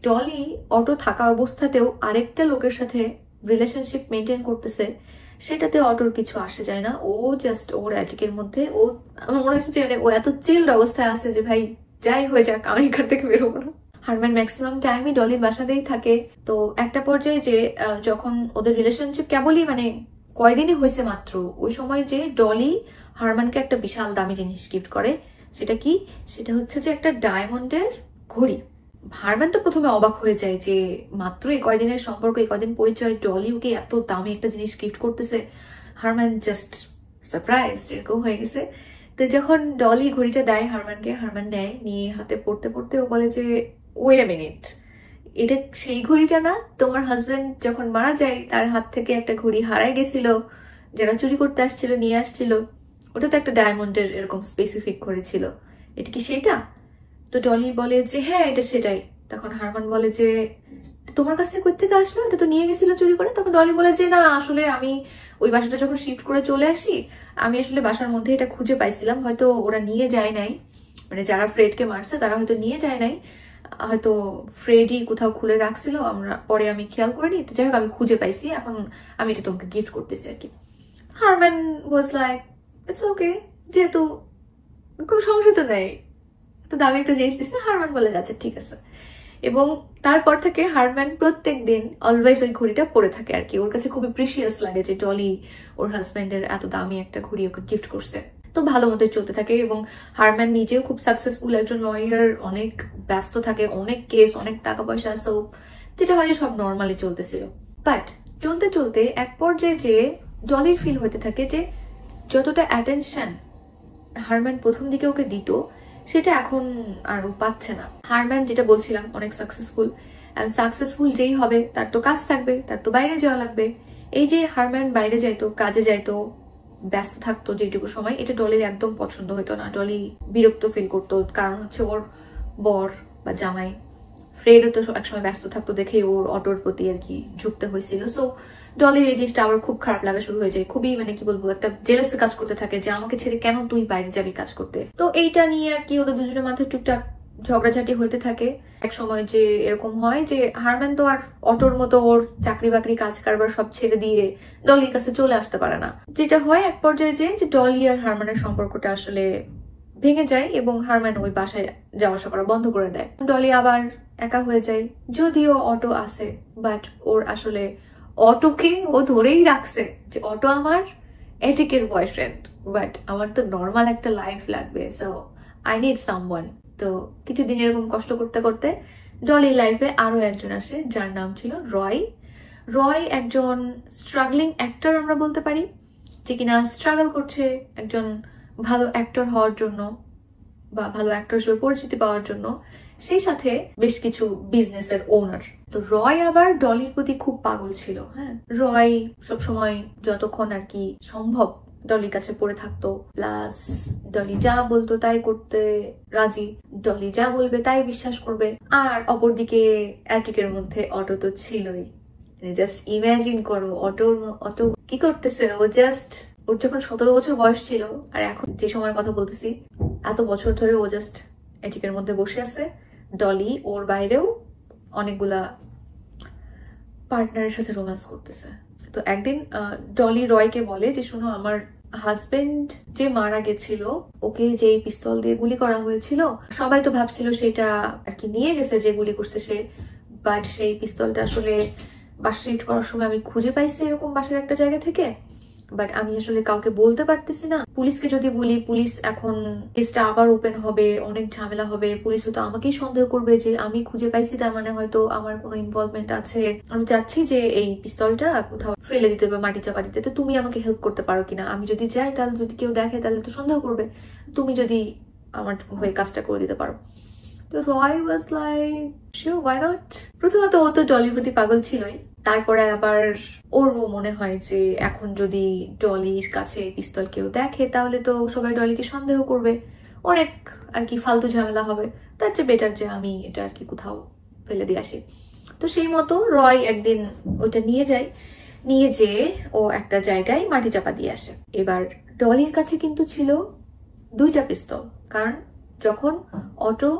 ডলি অটো থাকা অবস্থাতেও আরেকটা লোকের সাথে রিলেশনশিপ মেনটেন করতেছে, সেটাতে অটোর কিছু আসে যায় না। ও জাস্ট ওর অ্যাটিকের মধ্যে, ও আমার মনে হচ্ছে যে ও এত চিল্ড অবস্থায় আছে যে ভাই যাই হয়ে যাক, আমি এখান থেকে বেরোবো না। হারম্যান ম্যাক্সিমাম টাইমই ডলির বাসাতেই থাকে। তো একটা পর্যায়ে যে যখন ওদের রিলেশনশিপ কেবলই কয়দিনই হয়েছে মাত্র, ওই সময় যে ডলি হারম্যানকে একটা বিশাল দামি জিনিস গিফট করে। সেটা কি? সেটা হচ্ছে যে একটা ডায়মন্ডের ঘড়ি। হারম্যান তো প্রথমে অবাক হয়ে যায় যে মাত্র এই কয়দিনের সম্পর্ক, এই কয়দিন পরিচয়, ডলি ওকে এত দামি একটা জিনিস গিফট করতেছে। হারম্যান জাস্ট সারপ্রাইজ এরকম হয়ে গেছে। তো যখন ডলি ঘড়িটা দেয় হারম্যানকে, হারম্যান নেয়, নিয়ে হাতে পড়তে পড়তে ও বলে যে ওয়েট আ মিনিট, এটা সেই ঘড়িটা না? তোমার হাজবেন্ড যখন মারা যায় তার হাত থেকে একটা ঘড়ি হারাই গেছিল, যারা চুরি করতে আসছিল নিয়ে আসছিল, ওটা তো একটা ডায়মন্ডের এরকম স্পেসিফিক ঘড়ি ছিল, এটা কি সেটা? তো ডলি বলে যে হ্যাঁ এটা সেটাই। তখন হারম্যান বলে যে তোমার কাছে কই থেকে আসলো, এটা তো নিয়ে গেছিল চুরি করে। তখন ডলি বলে যে না, আসলে আমি ওই বাসাটা যখন শিফট করে চলে আসি, আমি আসলে বাসার মধ্যে এটা খুঁজে পাইছিলাম, হয়তো ওরা নিয়ে যায় নাই, যারা ফ্রেডকে মারছে তারা হয়তো নিয়ে যায় নাই, হয়তো ফ্রেডই কোথাও খুলে রাখছিল, পরে আমি খেয়াল করিনি, তো যাই হোক আমি খুঁজে পাইছি, এখন আমি এটা তোমাকে গিফট করতেছি আর কি। Herman was like it's okay, যেহেতু কোনো সমস্যা তো নেই, তো দামি একটা জিনিস দিচ্ছে। হারম্যান বলে যাচ্ছে ঠিক আছে। এবং তারপর থেকে হারম্যান প্রত্যেক দিন অলওয়েজ ওই ঘড়িটা পরে থাকে আর কি। ওর কাছে খুবই প্রিশিয়াস লাগে যে ডলি ওর হাজবেন্ডের এত দামি একটা ঘড়ি ওকে গিফট করছে। তো ভালো মতোই চলতে থাকে এবং হারম্যান নিজেও খুব সাকসেসফুল একজন লয়ার, অনেক ব্যস্ত থাকে, অনেক কেস, অনেক টাকা পয়সা, সো যেটা হয় সব নর্মালি চলতেছিল। বাট চলতে চলতে এক পর্যায়ে যে ডলির ফিল হতে থাকে যে যতটা অ্যাটেনশন হারম্যান প্রথম দিকে ওকে দিত, সেটা এখন আর ও পাচ্ছে না। হারম্যান যেটা বলছিলাম অনেক সাকসেসফুল, এন্ড সাকসেসফুল যেই হবে তার তো কাজ থাকবে, তার তো বাইরে যাওয়া লাগবে। এই যে হারম্যান বাইরে যাইতো, কাজে যাইতো, ব্যস্ত থাকতো যেটুকু সময়, এটা ডলির একদম পছন্দ হতো না। ডলি বিরক্ত ফিল করতো, কারণ হচ্ছে ওর বর বা জামাই ফ্রেডও তো একসময় ব্যস্ত থাকতো দেখে ওর অটোর প্রতি আর কি ঝুঁকতে হয়েছিল। সো ডলির এই জিনিসটা আবার খুব খারাপ লাগা শুরু হয়ে যায়, খুবই মানে কি বলবো একটা জেলাসি কাজ করতে থাকে যে আমাকে ছেড়ে কেন তুই বাইরে যাবি কাজ করতে। তো এইটা নিয়ে আর কি ওদের দুজনের মাথায় টুকটাক ঝগড়াঝাটি হইতে থাকে। এক সময় যে এরকম হয় যে হারম্যান তো আর অটোর মতো ওর চাকরি বাকরি কাজ কারবার সব ছেড়ে দিয়ে ডলির কাছে চলে আসতে পারে না। যেটা হয় এক পর্যায়ে যে ডলি আর হারম্যানের সম্পর্কটা আসলে ভেঙে যায় এবং হারম্যান ওই বাসায় যাওয়া আসা করা বন্ধ করে দেয়। ডলি আবার একা হয়ে যায়, যদিও অটো আছে, বাট ওর আসলে অটোকে ও ধরেই রাখছে যে অটো আমার এটিকের বয়ফ্রেন্ড, বাট আমার তো নর্মাল একটা লাইফ লাগবে, সো আই নিড সামওয়ান। তো কিছুদিন এরকম কষ্ট করতে করতে ডলির লাইফে আরো একজন আসে যার নাম ছিল রয়। রয় একজন স্ট্রাগলিং অ্যাক্টর আমরা বলতে পারি, যে কিনা স্ট্রাগল করছে একজন ভালো অ্যাক্টর হওয়ার জন্য বা ভালো অ্যাক্টর হিসেবে পরিচিতি পাওয়ার জন্য, সেই সাথে বেশ কিছু বিজনেসের ওনার। তো রয় আবার ডলির প্রতি খুব পাগল ছিল। হ্যাঁ, রয় সবসময় যতক্ষণ আর কি সম্ভব ডলির কাছে পড়ে থাকতো, প্লাস ডলি যা বলতো তাই করতে রাজি, ডলি যা বলবে তাই বিশ্বাস করবে। আর অপরদিকে অ্যাটিকের মধ্যে অটো তো ছিলই। জাস্ট ইমাজিন করো অটো কি করতেছে, ও জাস্ট ওর যখন 17 বছর বয়স ছিল আর এখন যে সময়ের কথা বলতেছি, এত বছর ধরে ও জাস্ট এটিকের মধ্যে বসে আছে। ডলি ওর বাইরেও অনেকগুলা পার্টনারের সাথে রোম্যান্স করতেছে। তো একদিন ডলি রয়কে বলে যে শোনো, আমার হাজবেন্ড যে মারা গেছিল, ওকে যে পিস্তল দিয়ে গুলি করা হয়েছিল, সবাই তো ভাবছিল সেটা আর কি নিয়ে গেছে যে গুলি করছে সে, বাট সেই পিস্তলটা আসলে বাসা শিফট করার সময় আমি খুঁজে পাইছি এরকম বাসার একটা জায়গা থেকে, বাট আমি আসলে কাউকে বলতে পারতেছি না। পুলিশকে যদি বলি, পুলিশ এখন কেসটা আবার ওপেন হবে, অনেক ঝামেলা হবে, পুলিশ তো আমাকেই সন্দেহ করবে যে আমি খুঁজে পাইছি, তার মানে হয়তো আমার কোনো ইনভলভমেন্ট আছে। আমি চাচ্ছি যে এই পিস্তলটা কোথাও ফেলে দিতে বা মাটি চাপা দিতে, তো তুমি আমাকে হেল্প করতে পারো কিনা? আমি যদি যাই তাহলে যদি কেউ দেখে তাহলে তো সন্দেহ করবে, তুমি যদি আমার হয়ে কাজটা করে দিতে পারো। তো Roy was like sure, why not. প্রথমত ও তো ডলির প্রতি পাগল ছিলই, তারপরে আবার ওরও মনে হয় যে এখন যদি ডলির কাছে পিস্তল কেউ দেখে তাহলে তো সবাই ডলিকে সন্দেহ করবে, অনেক আর কি ফালতু ঝামেলা হবে, তার চেয়ে বেটার যে আমি এটা আর কি কোথাও ফেলে দিয়ে আসি। তো সেই মতো রয় একদিন ওটা নিয়ে যায়, নিয়ে যেয়ে ও একটা জায়গায় মাটি চাপা দিয়ে আসে। এবার ডলির কাছে কিন্তু ছিল 2টা পিস্তল, কারণ যখন অটো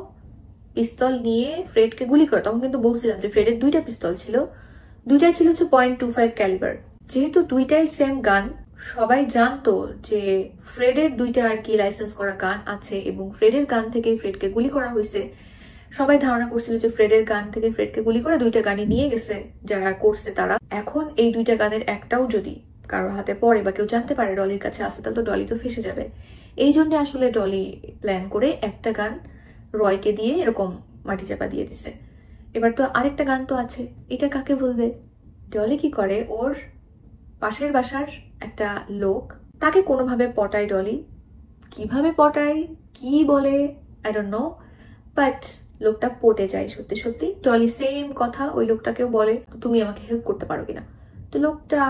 পিস্তল নিয়ে ফ্রেডকে গুলি করে তখন কিন্তু বলছিলাম যে ফ্রেডের 2টা পিস্তল ছিল, 2টাই ছিল হচ্ছে .25 ক্যালিবার। যেহেতু 2টাই সেম গান, সবাই জানতো যে ফ্রেডের 2টা আর কি লাইসেন্স করা গান আছে এবং ফ্রেডের গান থেকে ফ্রেডকে গুলি করা হয়েছে। সবাই ধারণা করছিল যে ফ্রেডের গান থেকে ফ্রেডকে গুলি করে 2টা গানই নিয়ে গেছে যারা করছে তারা। এখন এই 2টা গানের একটাও যদি কারোর হাতে পড়ে বা কেউ জানতে পারে ডলির কাছে আসে, তাহলে তো ডলি তো ফেসে যাবে। এই জন্য আসলে ডলি প্ল্যান করে একটা গান রয়কে দিয়ে এরকম মাটি চাপা দিয়ে দিছে। এবার তো আরেকটা গান তো আছে, এটা কাকে বলবে? ডলি কি করে, ওর পাশের বাসার একটা লোক, তাকে কোনোভাবে পটায় ডলি। কিভাবে পটায়, কি বলে, আই ডোন্ট নো, বাট লোকটা পটে যায় সত্যি সত্যি। ডলি সেম কথা ওই লোকটাকেও বলে, তুমি আমাকে হেল্প করতে পারো কিনা? তো লোকটা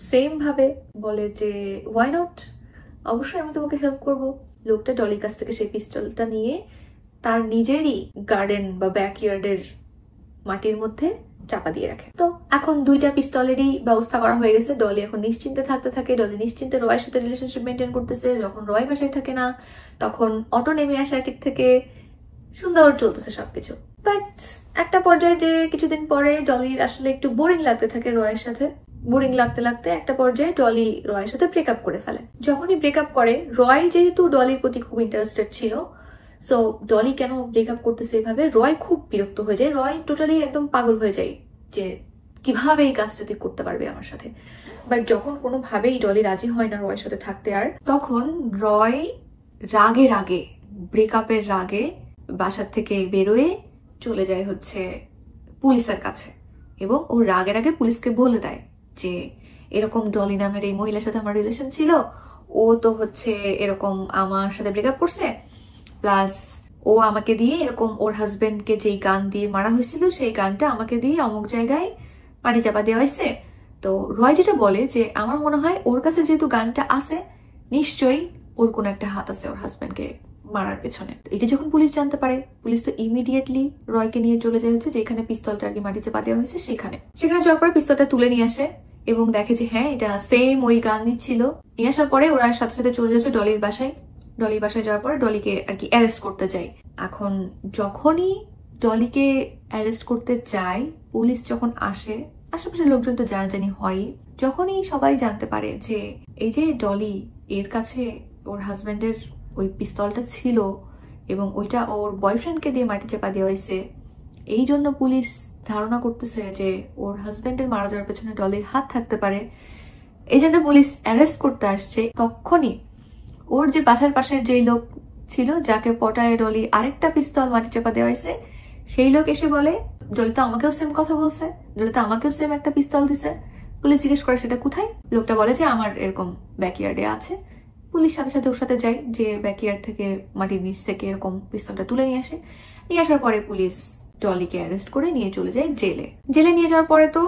সেম ভাবে বলে যে ওয়াই নট, অবশ্যই আমি তোমাকে হেল্প করবো। লোকটা ডলির কাছ থেকে সেই পিস্তলটা নিয়ে তার নিজেরই গার্ডেন বা ব্যাকইয়ার্ডের মাটির মধ্যে চাপা দিয়ে রাখে। তো এখন 2টা পিস্তলেরই ব্যবস্থা করা হয়ে গেছে। ডলি এখন নিশ্চিন্তে থাকতে থাকে, ডলি নিশ্চিন্তে রয়ের সাথে রিলেশনশিপ মেনটেন করতেছে। যখন রয় বাসায় থাকে না তখন অটো নেমে আসে ঠিক থেকে, সুন্দর চলতেছে সবকিছু। বাট একটা পর্যায়ে যে কিছুদিন পরে ডলির আসলে একটু বোরিং লাগতে থাকে রয়ের সাথে। বোরিং লাগতে লাগতে একটা পর্যায়ে ডলি রয়ের সাথে ব্রেকআপ করে ফেলে। যখনই ব্রেকআপ করে, রয় যেহেতু ডলির প্রতি খুব ইন্টারেস্টেড ছিল, সো ডলি কেন ব্রেকআপ করতেছে এভাবে, রয় খুব বিরক্ত হয়ে যায়। রয় টোটালি একদম পাগল হয়ে যায় যে কিভাবে এই কাজটা তুই করতে পারবে আমার সাথে। বাট যখন কোনোভাবেই ডলি রাজি হয় না রয়ের সাথে থাকতে, আর তখন রয় রাগে রাগে, ব্রেকআপের রাগে বাসার থেকে বেরোয় চলে যায় হচ্ছে পুলিশের কাছে, এবং ও রাগে রাগে পুলিশকে বলে দেয় যে এরকম ডলি নামের এই মহিলার সাথে আমার রিলেশন ছিল, ও তো হচ্ছে এরকম আমার সাথে ব্রেকআপ করছে, প্লাস ও আমাকে দিয়ে এরকম ওর হাজবেন্ডকে যেই গান দিয়ে মারা হয়েছিল সেই গানটা আমাকে দিয়ে অমুক জায়গায় মাটি চাপা দেওয়া হয়েছে। তো রয় যেটা বলে যে আমার মনে হয় ওর কাছে যেহেতু গানটা আছে, নিশ্চয়ই ওর কোনো একটা হাত আছে ওর হাজবেন্ডকে মারার পেছনে। এটা যখন পুলিশ জানতে পারে, পুলিশ তো ইমিডিয়েটলি রয়কে নিয়ে চলে যায় হচ্ছে যেখানে পিস্তলটা আর কি মাটি চাপা দেওয়া হয়েছে সেখানে। সেখানে যাওয়ার পরে পিস্তলটা তুলে নিয়ে আসে এবং দেখে যে হ্যাঁ এটা সেম ওই গানই ছিল। নিয়ে আসার পরে ওরা সাথে সাথে চলে যাচ্ছে ডলির বাসায়। ডলির বাসায় যাওয়ার পরে ডলিকে আর কি অ্যারেস্ট করতে যায়। এখন যখনই ডলিকে অ্যারেস্ট করতে যায়, পুলিশ যখন আসে, আশেপাশের লোকজন তো জানাজানি হয়। যখনই সবাই জানতে পারে যে এই যে ডলি এর কাছে ওর হাজব্যান্ডের ওই পিস্তলটা ছিল এবং ওইটা ওর বয়ফ্রেন্ডকে দিয়ে মাটি চাপা দেওয়া হয়েছে, এই জন্য পুলিশ ধারণা করতেছে যে ওর হাজব্যান্ডের মারা যাওয়ার পেছনে ডলির হাত থাকতে পারে, এই জন্য পুলিশ অ্যারেস্ট করতে আসছে। তখনই ওর যে বাসার পাশের যেই লোক ছিল যাকে পটায় ডলি আরেকটা পিস্তল মাটি চাপা দেওয়া হয়েছে, সেই লোক এসে বলে ডলি তো আমাকেও সেম কথা বলছে, ডলি তো আমাকেও সেম একটা পিস্তল দিছে। পুলিশ জিজ্ঞেস করে সেটা কোথায়? লোকটা বলে যে আমার এরকম ব্যাকইয়ার্ডে আছে। পুলিশ সাথে সাথে ওর সাথে যায়, যে ব্যাকইয়ার্ড থেকে মাটির নিচ থেকে এরকম পিস্তলটা তুলে নিয়ে আসে। নিয়ে আসার পরে পুলিশ ডলিকে অ্যারেস্ট করে নিয়ে চলে যায় জেলে। জেলে নিয়ে যাওয়ার পরে তো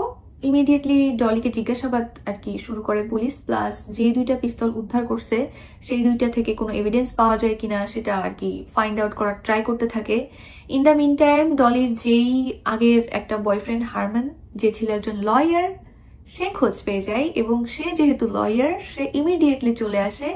ইমিডিয়েটলি ডলিকে জিজ্ঞাসাবাদ আর কি শুরু করে পুলিশ, প্লাস যে দুইটা পিস্তল উদ্ধার করছে সেই দুইটা থেকে কোনো এভিডেন্স পাওয়া যায় কিনা সেটা আর কি ফাইন্ড আউট করার ট্রাই করতে থাকে। ইন দ্য মিন টাইম ডলির যেই আগের একটা বয়ফ্রেন্ড হারমান, যে ছিল একজন লয়ার, সে খোঁজ পেয়ে যায় এবং সে যেহেতু লয়ার সে ইমিডিয়েটলি চলে আসে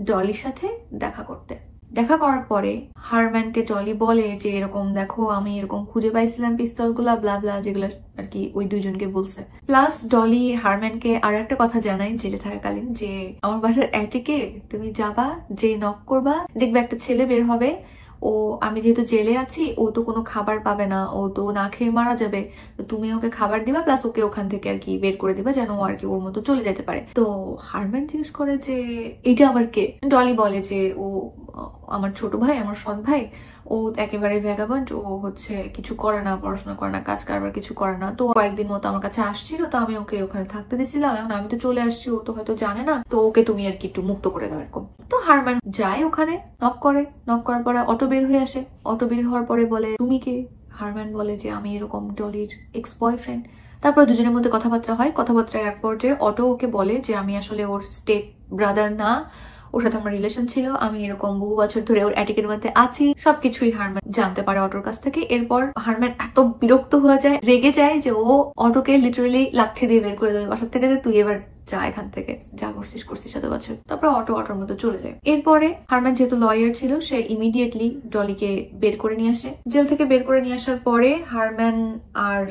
ডলির সাথে দেখা করতে। দেখা করার পরে হারম্যানকে ডলি বলে যে এরকম দেখো আমি এরকম খুঁজে পাইছিলাম পিস্তলগুলা ব্লা ব্লা, যেগুলো আর কি ওই দুইজনকে বলছে। প্লাস ডলি হারম্যানকে আর একটা কথা জানায় জেলে থাকাকালীন, যে আমার বাসার অ্যাটিকে তুমি যাবা, যে নক করবা দেখবে একটা ছেলে বের হবে, ও আমি যেহেতু জেলে আছি ও তো কোনো খাবার পাবে না, ও তো না খেয়ে মারা যাবে, তো তুমি ওকে খাবার দিবা প্লাস ওকে ওখান থেকে আর কি বের করে দিবা যেন ও আর কি ওর মতো চলে যেতে পারে। তো হারম্যান জিজ্ঞেস করে যে এটা আবার কে? ডলি বলে যে ও আমার ছোট ভাই, আমার সৎ ভাই, ও একেবারে ভ্যাগাবন্ড, ও হচ্ছে কিছু করে না, পড়াশোনা করে না, কাজ কারবার কিছু করে না, তো কয়েকদিন মতো আমার কাছে আসছিল, তো আমি ওকে ওখানে থাকতে দিছিলাম, এখন আমি তো চলে আসছি, ও তো হয়তো জানে না, তো ওকে তুমি আর কি একটু মুক্ত করে দাও এরকম। তো হারম্যান যায় ওখানে, নক করে, নক করার পরে অটো বের হয়ে আসে। অটো বের হওয়ার পরে বলে তুমি কে? হারম্যান বলে যে আমি এরকম ডলির এক্স বয়ফ্রেন্ড। তারপরে দুজনের মধ্যে কথাবার্তা হয়। কথাবার্তার এক পর্যায়ে অটো ওকে বলে যে আমি আসলে ওর স্টেপ ব্রাদার না, ওর সাথে আমার রিলেশন ছিল, আমি এরকম বহু বছর ধরে ওর অ্যাটিকের মধ্যে আছি, সবকিছুই হারম্যান জানতে পারে অটোর কাছ থেকে। এরপর হারম্যান এত বিরক্ত হয়ে যায়, রেগে যায়, যে ও অটোকে লিটারালি লাথি দিয়ে বের করে দেবে বাসার থেকে, যে তুই এবার যা এখান থেকে, যা করছিস করছিস এত বছর। তারপর অটোর মতো চলে যায়। এরপরে হারম্যান যেহেতু লয়ার ছিল সে ইমিডিয়েটলি ডলিকে বের করে নিয়ে আসে। জেল থেকে বের করে নিয়ে আসার পরে হারম্যান আর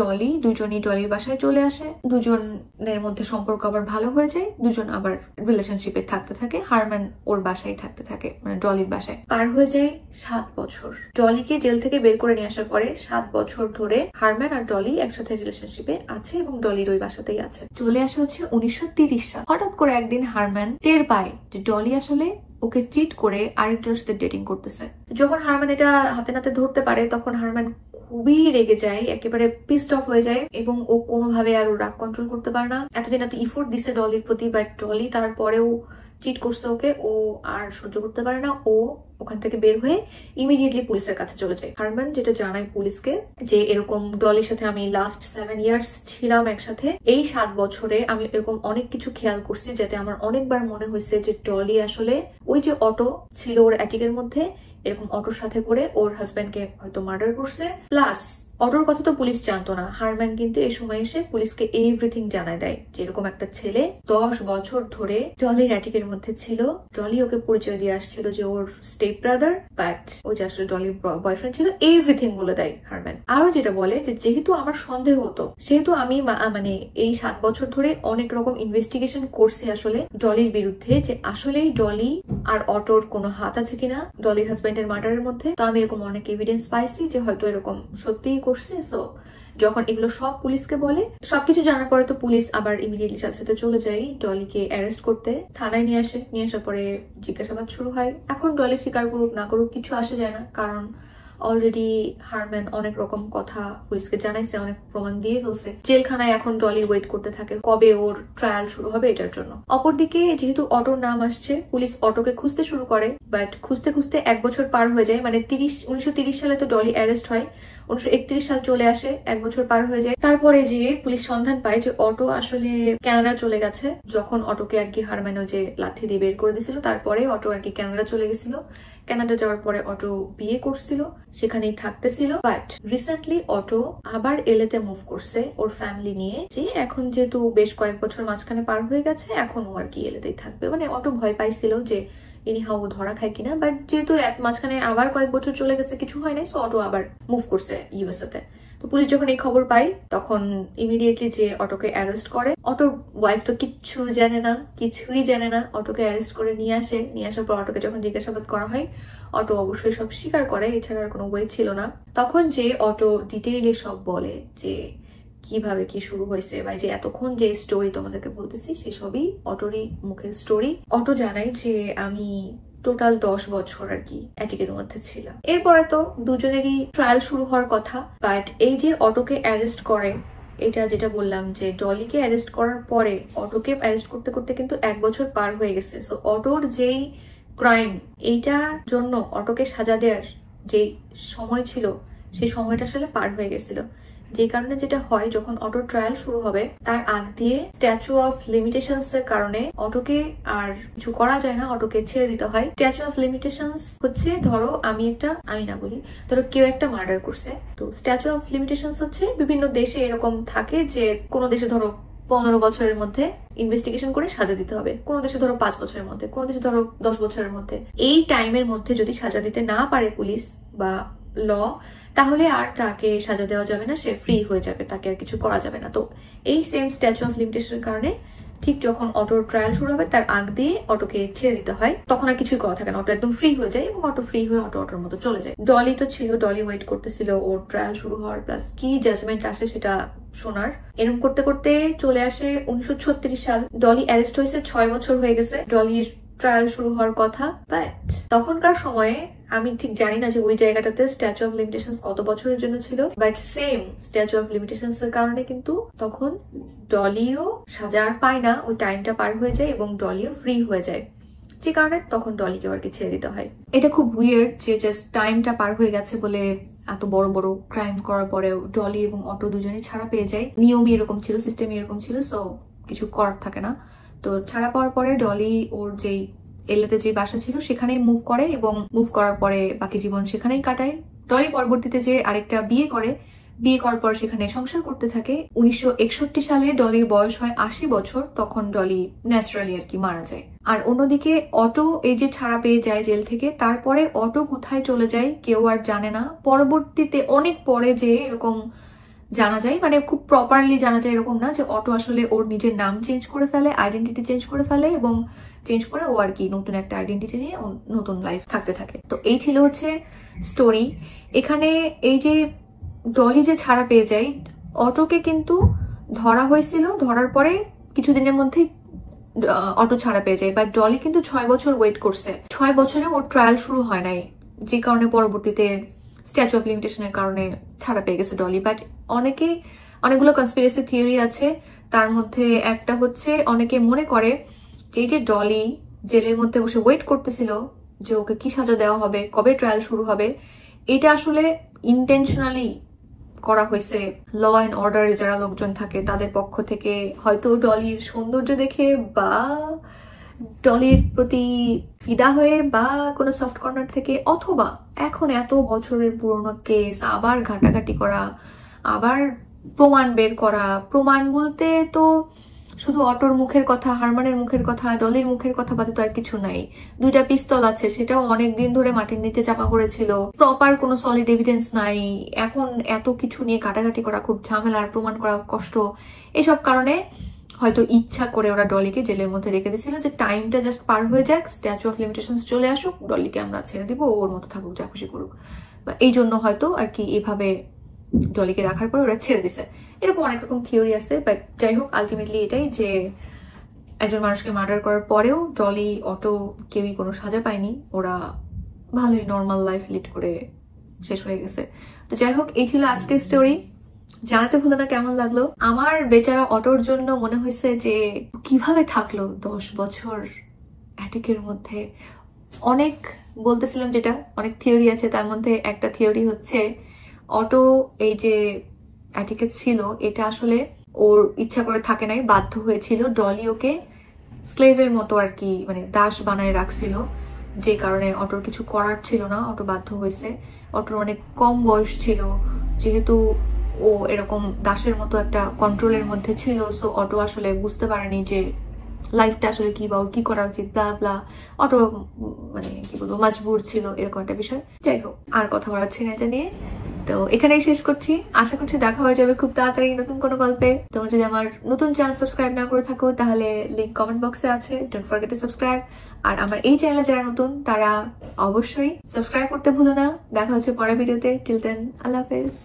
ডলি দুজনই ডলির বাসায় চলে আসে। দুজনের মধ্যে সম্পর্ক আবার ভালো হয়ে যায়, দুজন আবার রিলেশনশিপে থাকতে থাকে। হারম্যান ওর বাসায় থাকতে থাকে, মানে ডলির বাসায়। পার হয়ে যায় 7 বছর। ডলিকে জেল থেকে বের করে নিয়ে আসার পরে 7 বছর ধরে হারম্যান আর ডলি একসাথে রিলেশনশিপে আছে এবং ডলির ওই বাসাতেই আছে। চলে আসে হচ্ছে 1930 সাল। হঠাৎ করে একদিন হারম্যান টের পায় যে ডলি আসলে ওকে চিট করে আরেকজনের সাথে ডেটিং করতেছে। যখন হারম্যান এটা হাতে নাতে ধরতে পারে তখন হারম্যান খুবই রেগে যায়, একেবারে পিসড অফ হয়ে যায় এবং ও কোনোভাবে আর রাগ কন্ট্রোল করতে পারে না। এতদিন এত ইফোর্ট দিছে ডলির প্রতি, বাট ডলি তারপরেও চিট করছে ওকে, ও আর সহ্য করতে পারে না। ও ওখান থেকে বের হয়ে ইমিডিয়েটলি পুলিশের কাছে চলে যায়। হারম্যান যেটা জানায় পুলিশকে যে এরকম ডলির সাথে আমি লাস্ট 7 ইয়ার্স ছিলাম একসাথে, এই 7 বছরে আমি এরকম অনেক কিছু খেয়াল করছি, যাতে আমার অনেকবার মনে হয়েছে যে ডলি আসলে ওই যে অটো ছিল ওর অ্যাটিকের মধ্যে, এরকম অটোর সাথে করে ওর হাজবেন্ডকে হয়তো মার্ডার করছে। প্লাস অটোর কথা তো পুলিশ জানতো না, হারম্যান কিন্তু এই সময় এসে পুলিশকে এভরিথিং জানায় দেয় যে এরকম একটা ছেলে 10 বছর ধরে ডলির অ্যাটিকের মধ্যে ছিল। ডলি ওকে পরিচয় দিয়ে আসছিল যে ওর স্টেপ ব্রাদার, বাট ও যে আসলে ডলির বয়ফ্রেন্ড ছিল, এভরিথিং বলে দেয় হারম্যান। আরো যেটা বলে যে যেহেতু আমার সন্দেহ হতো, সেহেতু আমি মানে এই 7 বছর ধরে অনেক রকম ইনভেস্টিগেশন করছি আসলে ডলির বিরুদ্ধে, যে আসলেই ডলি আর অটোর কোনো হাত আছে কিনা ডলির হাজবেন্ডের মার্ডারের মধ্যে। তো আমি এরকম অনেক এভিডেন্স পাইছি যে হয়তো এরকম সত্যিই করছে। সো যখন এগুলো সব পুলিশকে বলে, সবকিছু জানার পরে তো পুলিশ আবার ইমিডিয়েটলি সাথে সাথে চলে যায় ডলিকে অ্যারেস্ট করতে, থানায় নিয়ে আসে। নিয়ে আসার পরে জিজ্ঞাসাবাদ শুরু হয়। এখন ডলি স্বীকার করুক না করুক কিছু আসে যায় না, কারণ অলরেডি হারম্যান অনেক রকম কথা পুলিশকে জানাইছে, অনেক প্রমাণ দিয়ে ফেলছে। জেলখানায় এখন ডলি ওয়েট করতে থাকে কবে ওর ট্রায়াল শুরু হবে এটার জন্য। অপরদিকে যেহেতু অটোর নাম আসছে, পুলিশ অটোকে খুঁজতে শুরু করে, বাট খুঁজতে খুঁজতে 1 বছর পার হয়ে যায়। মানে 1930 সালে তো ডলি অ্যারেস্ট হয়, 1931 সাল চলে আসে, 1 বছর পার হয়ে যায়। তারপরে যে পুলিশ সন্ধান পায় যে অটো আসলে কানাডা চলে গেছে। যখন অটোকে আর কি হারম্যান যে লাথি দিয়ে বের করে দিছিল, তারপরে অটো আর কি কানাডা চলে গেছিল। কানাডা যাওয়ার পরে অটো বিয়ে করছিল, সেখানেই থাকতেছিল। বাট রিসেন্টলি অটো আবার এলেতে মুভ করছে ওর ফ্যামিলি নিয়ে, যে এখন যেহেতু বেশ কয়েক বছর মাঝখানে পার হয়ে গেছে, এখন ও আর কি এলেতেই থাকবে। মানে অটো ভয় পাইছিল যে এনিহাও ধরা খায় কিনা, বাট যেহেতু এক মাঝখানে আবার কয়েক বছর চলে গেছে, কিছু হয় নাই, সো অটো আবার মুভ করছে ইউএসএ তে। তো পুলিশ যখন এই খবর পায় তখন ইমিডিয়েটলি যে অটোকে অ্যারেস্ট করে। অটোর ওয়াইফ তো কিছুই জানে না, অটোকে অ্যারেস্ট করে নিয়ে আসে। নিয়ে আসার পর অটোকে যখন জিজ্ঞাসাবাদ করা হয়, অটো অবশ্যই সব স্বীকার করে, এছাড়া আর কোনো ওয়ে ছিল না। তখন যে অটো ডিটেইলে সব বলে যে কিভাবে কি শুরু হয়েছে, বা যে এতক্ষণ যে স্টোরি তোমাদেরকে বলতেছি সেসবই অটোরই মুখের স্টোরি। অটো জানায় যে আমি টোটাল 10 বছর আর কি অ্যাটিকের মধ্যে ছিলাম। এরপরে তো দুজনেরই ট্রায়াল শুরু হওয়ার কথা, বাট এই যে অটোকে অ্যারেস্ট করে, এটা যেটা বললাম যে ডলিকে অ্যারেস্ট করার পরে অটোকে অ্যারেস্ট করতে করতে কিন্তু 1 বছর পার হয়ে গেছে। সো অটোর যেই ক্রাইম, এইটার জন্য অটোকে সাজা দেওয়ার যে সময় ছিল, সেই সময়টা আসলে পার হয়ে গেছিল। যে কারণে যেটা হয়, যখন অটোর ট্রায়াল শুরু হবে তার আগ দিয়ে স্ট্যাচু অফ লিমিটেশনস এর কারণে অটোকে আর কিছু করা যায় না, অটোকে ছেড়ে দিতে হয়। স্ট্যাচু অফ লিমিটেশনস হচ্ছে, ধরো আমি না বলি, ধরো কেউ একটা মার্ডার করছে, তো স্ট্যাচু অফ লিমিটেশনস হচ্ছে বিভিন্ন দেশে এরকম থাকে যে কোনো দেশে ধরো 15 বছরের মধ্যে ইনভেস্টিগেশন করে সাজা দিতে হবে, কোনো দেশে ধরো 5 বছরের মধ্যে, কোনো দেশে ধরো 10 বছরের মধ্যে। এই টাইমের মধ্যে যদি সাজা দিতে না পারে পুলিশ বা ল, তাহলে আর তাকে সাজা দেওয়া যাবে না, সে ফ্রি হয়ে যাবে, তাকে আর কিছু করা যাবে না। তো এই সেম স্ট্যাচু অফ লিমিটেশনের কারণে ঠিক যখন অটোর ট্রায়াল শুরু হবে তার আগ দিয়ে অটোকে ছেড়ে দিতে হয়, তখন আর কিছুই করা থাকে না, অটো একদম ফ্রি হয়ে যায় এবং অটো ফ্রি হয়ে অটোর মতো চলে যায়। ডলি তো ছিল, ডলি ওয়েট করতেছিল ওর ট্রায়াল শুরু হওয়ার, প্লাস কি জাজমেন্ট আসে সেটা শোনার। এরকম করতে করতে চলে আসে 1936 সাল। ডলি অ্যারেস্ট হয়েছে, 6 বছর হয়ে গেছে ডলির ট্রায়াল শুরু হওয়ার কথা। বাট তখনকার সময়ে আমি ঠিক জানি না যে ওই জায়গাটাতে স্ট্যাচু অফ লিমিটেশনস কত বছরের জন্য ছিল, but same statue of limitations এর কারণে কিন্তু তখন ডলিও সাজা আর পায় না, ওই টাইমটা পার হয়ে যায় এবং ডলিও ফ্রি হয়ে যায়, যে কারণে তখন ডলিকে আর কি ছেড়ে দিতে হয়। এটা খুব উইয়ার্ড যে জাস্ট টাইমটা পার হয়ে গেছে বলে এত বড় বড় ক্রাইম করার পরেও ডলি এবং অটো দুজনেই ছাড়া পেয়ে যায়। নিয়মই এরকম ছিল, সিস্টেমই এরকম ছিল, সো কিছু করার থাকে না। তো ছাড়া পাওয়ার পরে ডলি ওর যেই এলেতে যে বাসা ছিল সেখানেই মুভ করে এবং মুভ করার পরে বাকি জীবন সেখানেই কাটায়। ডলি পরবর্তীতে যে আরেকটা বিয়ে করে, বিয়ে করার পর সেখানে সংসার করতে থাকে। 1961 সালে ডলির বয়স হয় 80 বছর, তখন ডলি ন্যাচারালি আর কি মারা যায়। আর অন্যদিকে অটো এই যে ছাড়া পেয়ে যায় জেল থেকে, তারপরে অটো কোথায় চলে যায় কেউ আর জানে না। পরবর্তীতে অনেক পরে যে এরকম জানা যায়, মানে খুব প্রপারলি জানা যায় এরকম না, যে অটো আসলে ওর নিজের নাম চেঞ্জ করে ফেলে, আইডেন্টিটি চেঞ্জ করে ফেলে এবং চেঞ্জ করে ও আর কি নতুন একটা আইডেন্টিটি নিয়ে নতুন লাইফ থাকতে থাকে। তো এই ছিল হচ্ছে স্টোরি। এখানে এই যে ডলি যে ছাড়া পেয়ে যায়, অটোকে কিন্তু ধরা হয়েছিল, ধরার পরে কিছুদিনের মধ্যে অটো ছাড়া পেয়ে যায়, বাট ডলি কিন্তু 6 বছর ওয়েট করছে। 6 বছরে ওর ট্রায়াল শুরু হয় নাই, যে কারণে পরবর্তীতে স্ট্যাচু অফ লিমিটেশনের কারণে ছাড়া পেয়ে গেছে ডলি। বাট অনেকগুলো কনস্পিরেসি থিওরি আছে, তার মধ্যে একটা হচ্ছে অনেকে মনে করে যে এই যে ডলি জেলের মধ্যে বসে ওয়েট করতেছিল যে ওকে কি সাজা দেওয়া হবে, কবে ট্রায়াল শুরু হবে, এটা আসলে ইন্টেনশনালি করা হয়েছে ল অ্যান্ড অর্ডারে যারা লোকজন থাকে তাদের পক্ষ থেকে। হয়তো ডলির সৌন্দর্য দেখে বা ডলির প্রতি ফিদা হয়ে বা কোনো সফট কর্নার থেকে, অথবা এখন এত বছরের পুরনো কেস আবার ঘাটাঘাটি করা, আবার প্রমাণ বের করা। প্রমাণ বলতে তো শুধু অটোর মুখের কথা, হারমানের মুখের কথা, ডলির মুখের কথা বাদে তো আর কিছু নাই। 2টা পিস্তল আছে, সেটাও অনেকদিন ধরে মাটির নিচে চাপা পড়েছিল, প্রপার কোনো সলিড এভিডেন্স নাই। এখন এত কিছু নিয়ে কাটাকাটি করা খুব ঝামেলা, আর প্রমাণ করা কষ্ট। এসব কারণে হয়তো ইচ্ছা করে ওরা ডলিকে জেলের মধ্যে রেখে দিয়েছিল, যে টাইমটা জাস্ট পার হয়ে যাক, স্ট্যাচু অফ লিমিটেশনস চলে আসুক, ডলিকে আমরা ছেড়ে দিব, ওর মতো থাকুক, যা খুশি করুক। বা এই জন্য হয়তো আর কি এভাবে ডলিকে রাখার পর ওরা ছেড়ে দিছে। এরকম অনেক রকম থিওরি আছে, বাট যাই হোক আলটিমেটলি এটাই যে একজন মানুষকে মার্ডার করার পরেও ডলি, অটো কেউই কোনো সাজা পায়নি, ওরা ভালোই নর্মাল লাইফ লিড করে শেষ হয়ে গেছে। তো যাই হোক, এই ছিল আজকের স্টোরি। জানাতে ভুলো না কেমন লাগলো। আমার বেচারা অটোর জন্য মনে হয়েছে যে কিভাবে থাকলো 10 বছর অ্যাটিকের মধ্যে। অনেক বলতেছিলাম, যেটা অনেক থিওরি আছে, তার মধ্যে একটা থিওরি হচ্ছে অটো এই যে অ্যাটিকে ছিল এটা আসলে ওর ইচ্ছা করে থাকে নাই, বাধ্য হয়েছিল। ডলি ওকে স্লেভের মতো আর কি, মানে দাস বানায় রাখছিল, যে কারণে অটোর কিছু করার ছিল না, অটো বাধ্য হয়েছে। অটোর অনেক কম বয়স ছিল, যেহেতু ও এরকম দাসের মতো একটা কন্ট্রোলের মধ্যে ছিল, সো অটো আসলে বুঝতে পারেনি যে লাইফটা আসলে কি বা ওর কি করা উচিত, ব্লা ব্লা। অটো মানে কি বলবো, মাজবুর ছিল, এরকম একটা বিষয়। যাই হোক, আর কথা বলাচ্ছি না এটা নিয়ে। তো এখানেই শেষ করছি। আশা করছি দেখা হয়ে যাবে খুব তাড়াতাড়ি নতুন কোনো গল্পে। তোমরা যদি আমার নতুন চ্যানেল সাবস্ক্রাইব না করে থাকো, তাহলে লিংক কমেন্ট বক্সে আছে, ডোন্ট ফরগেট টু সাবস্ক্রাইব। আর আমার এই চ্যানেলে যারা নতুন, তারা অবশ্যই সাবস্ক্রাইব করতে ভুলো না। দেখা হচ্ছে পরের ভিডিওতে। টিল দেন, আল্লাহ হাফেজ।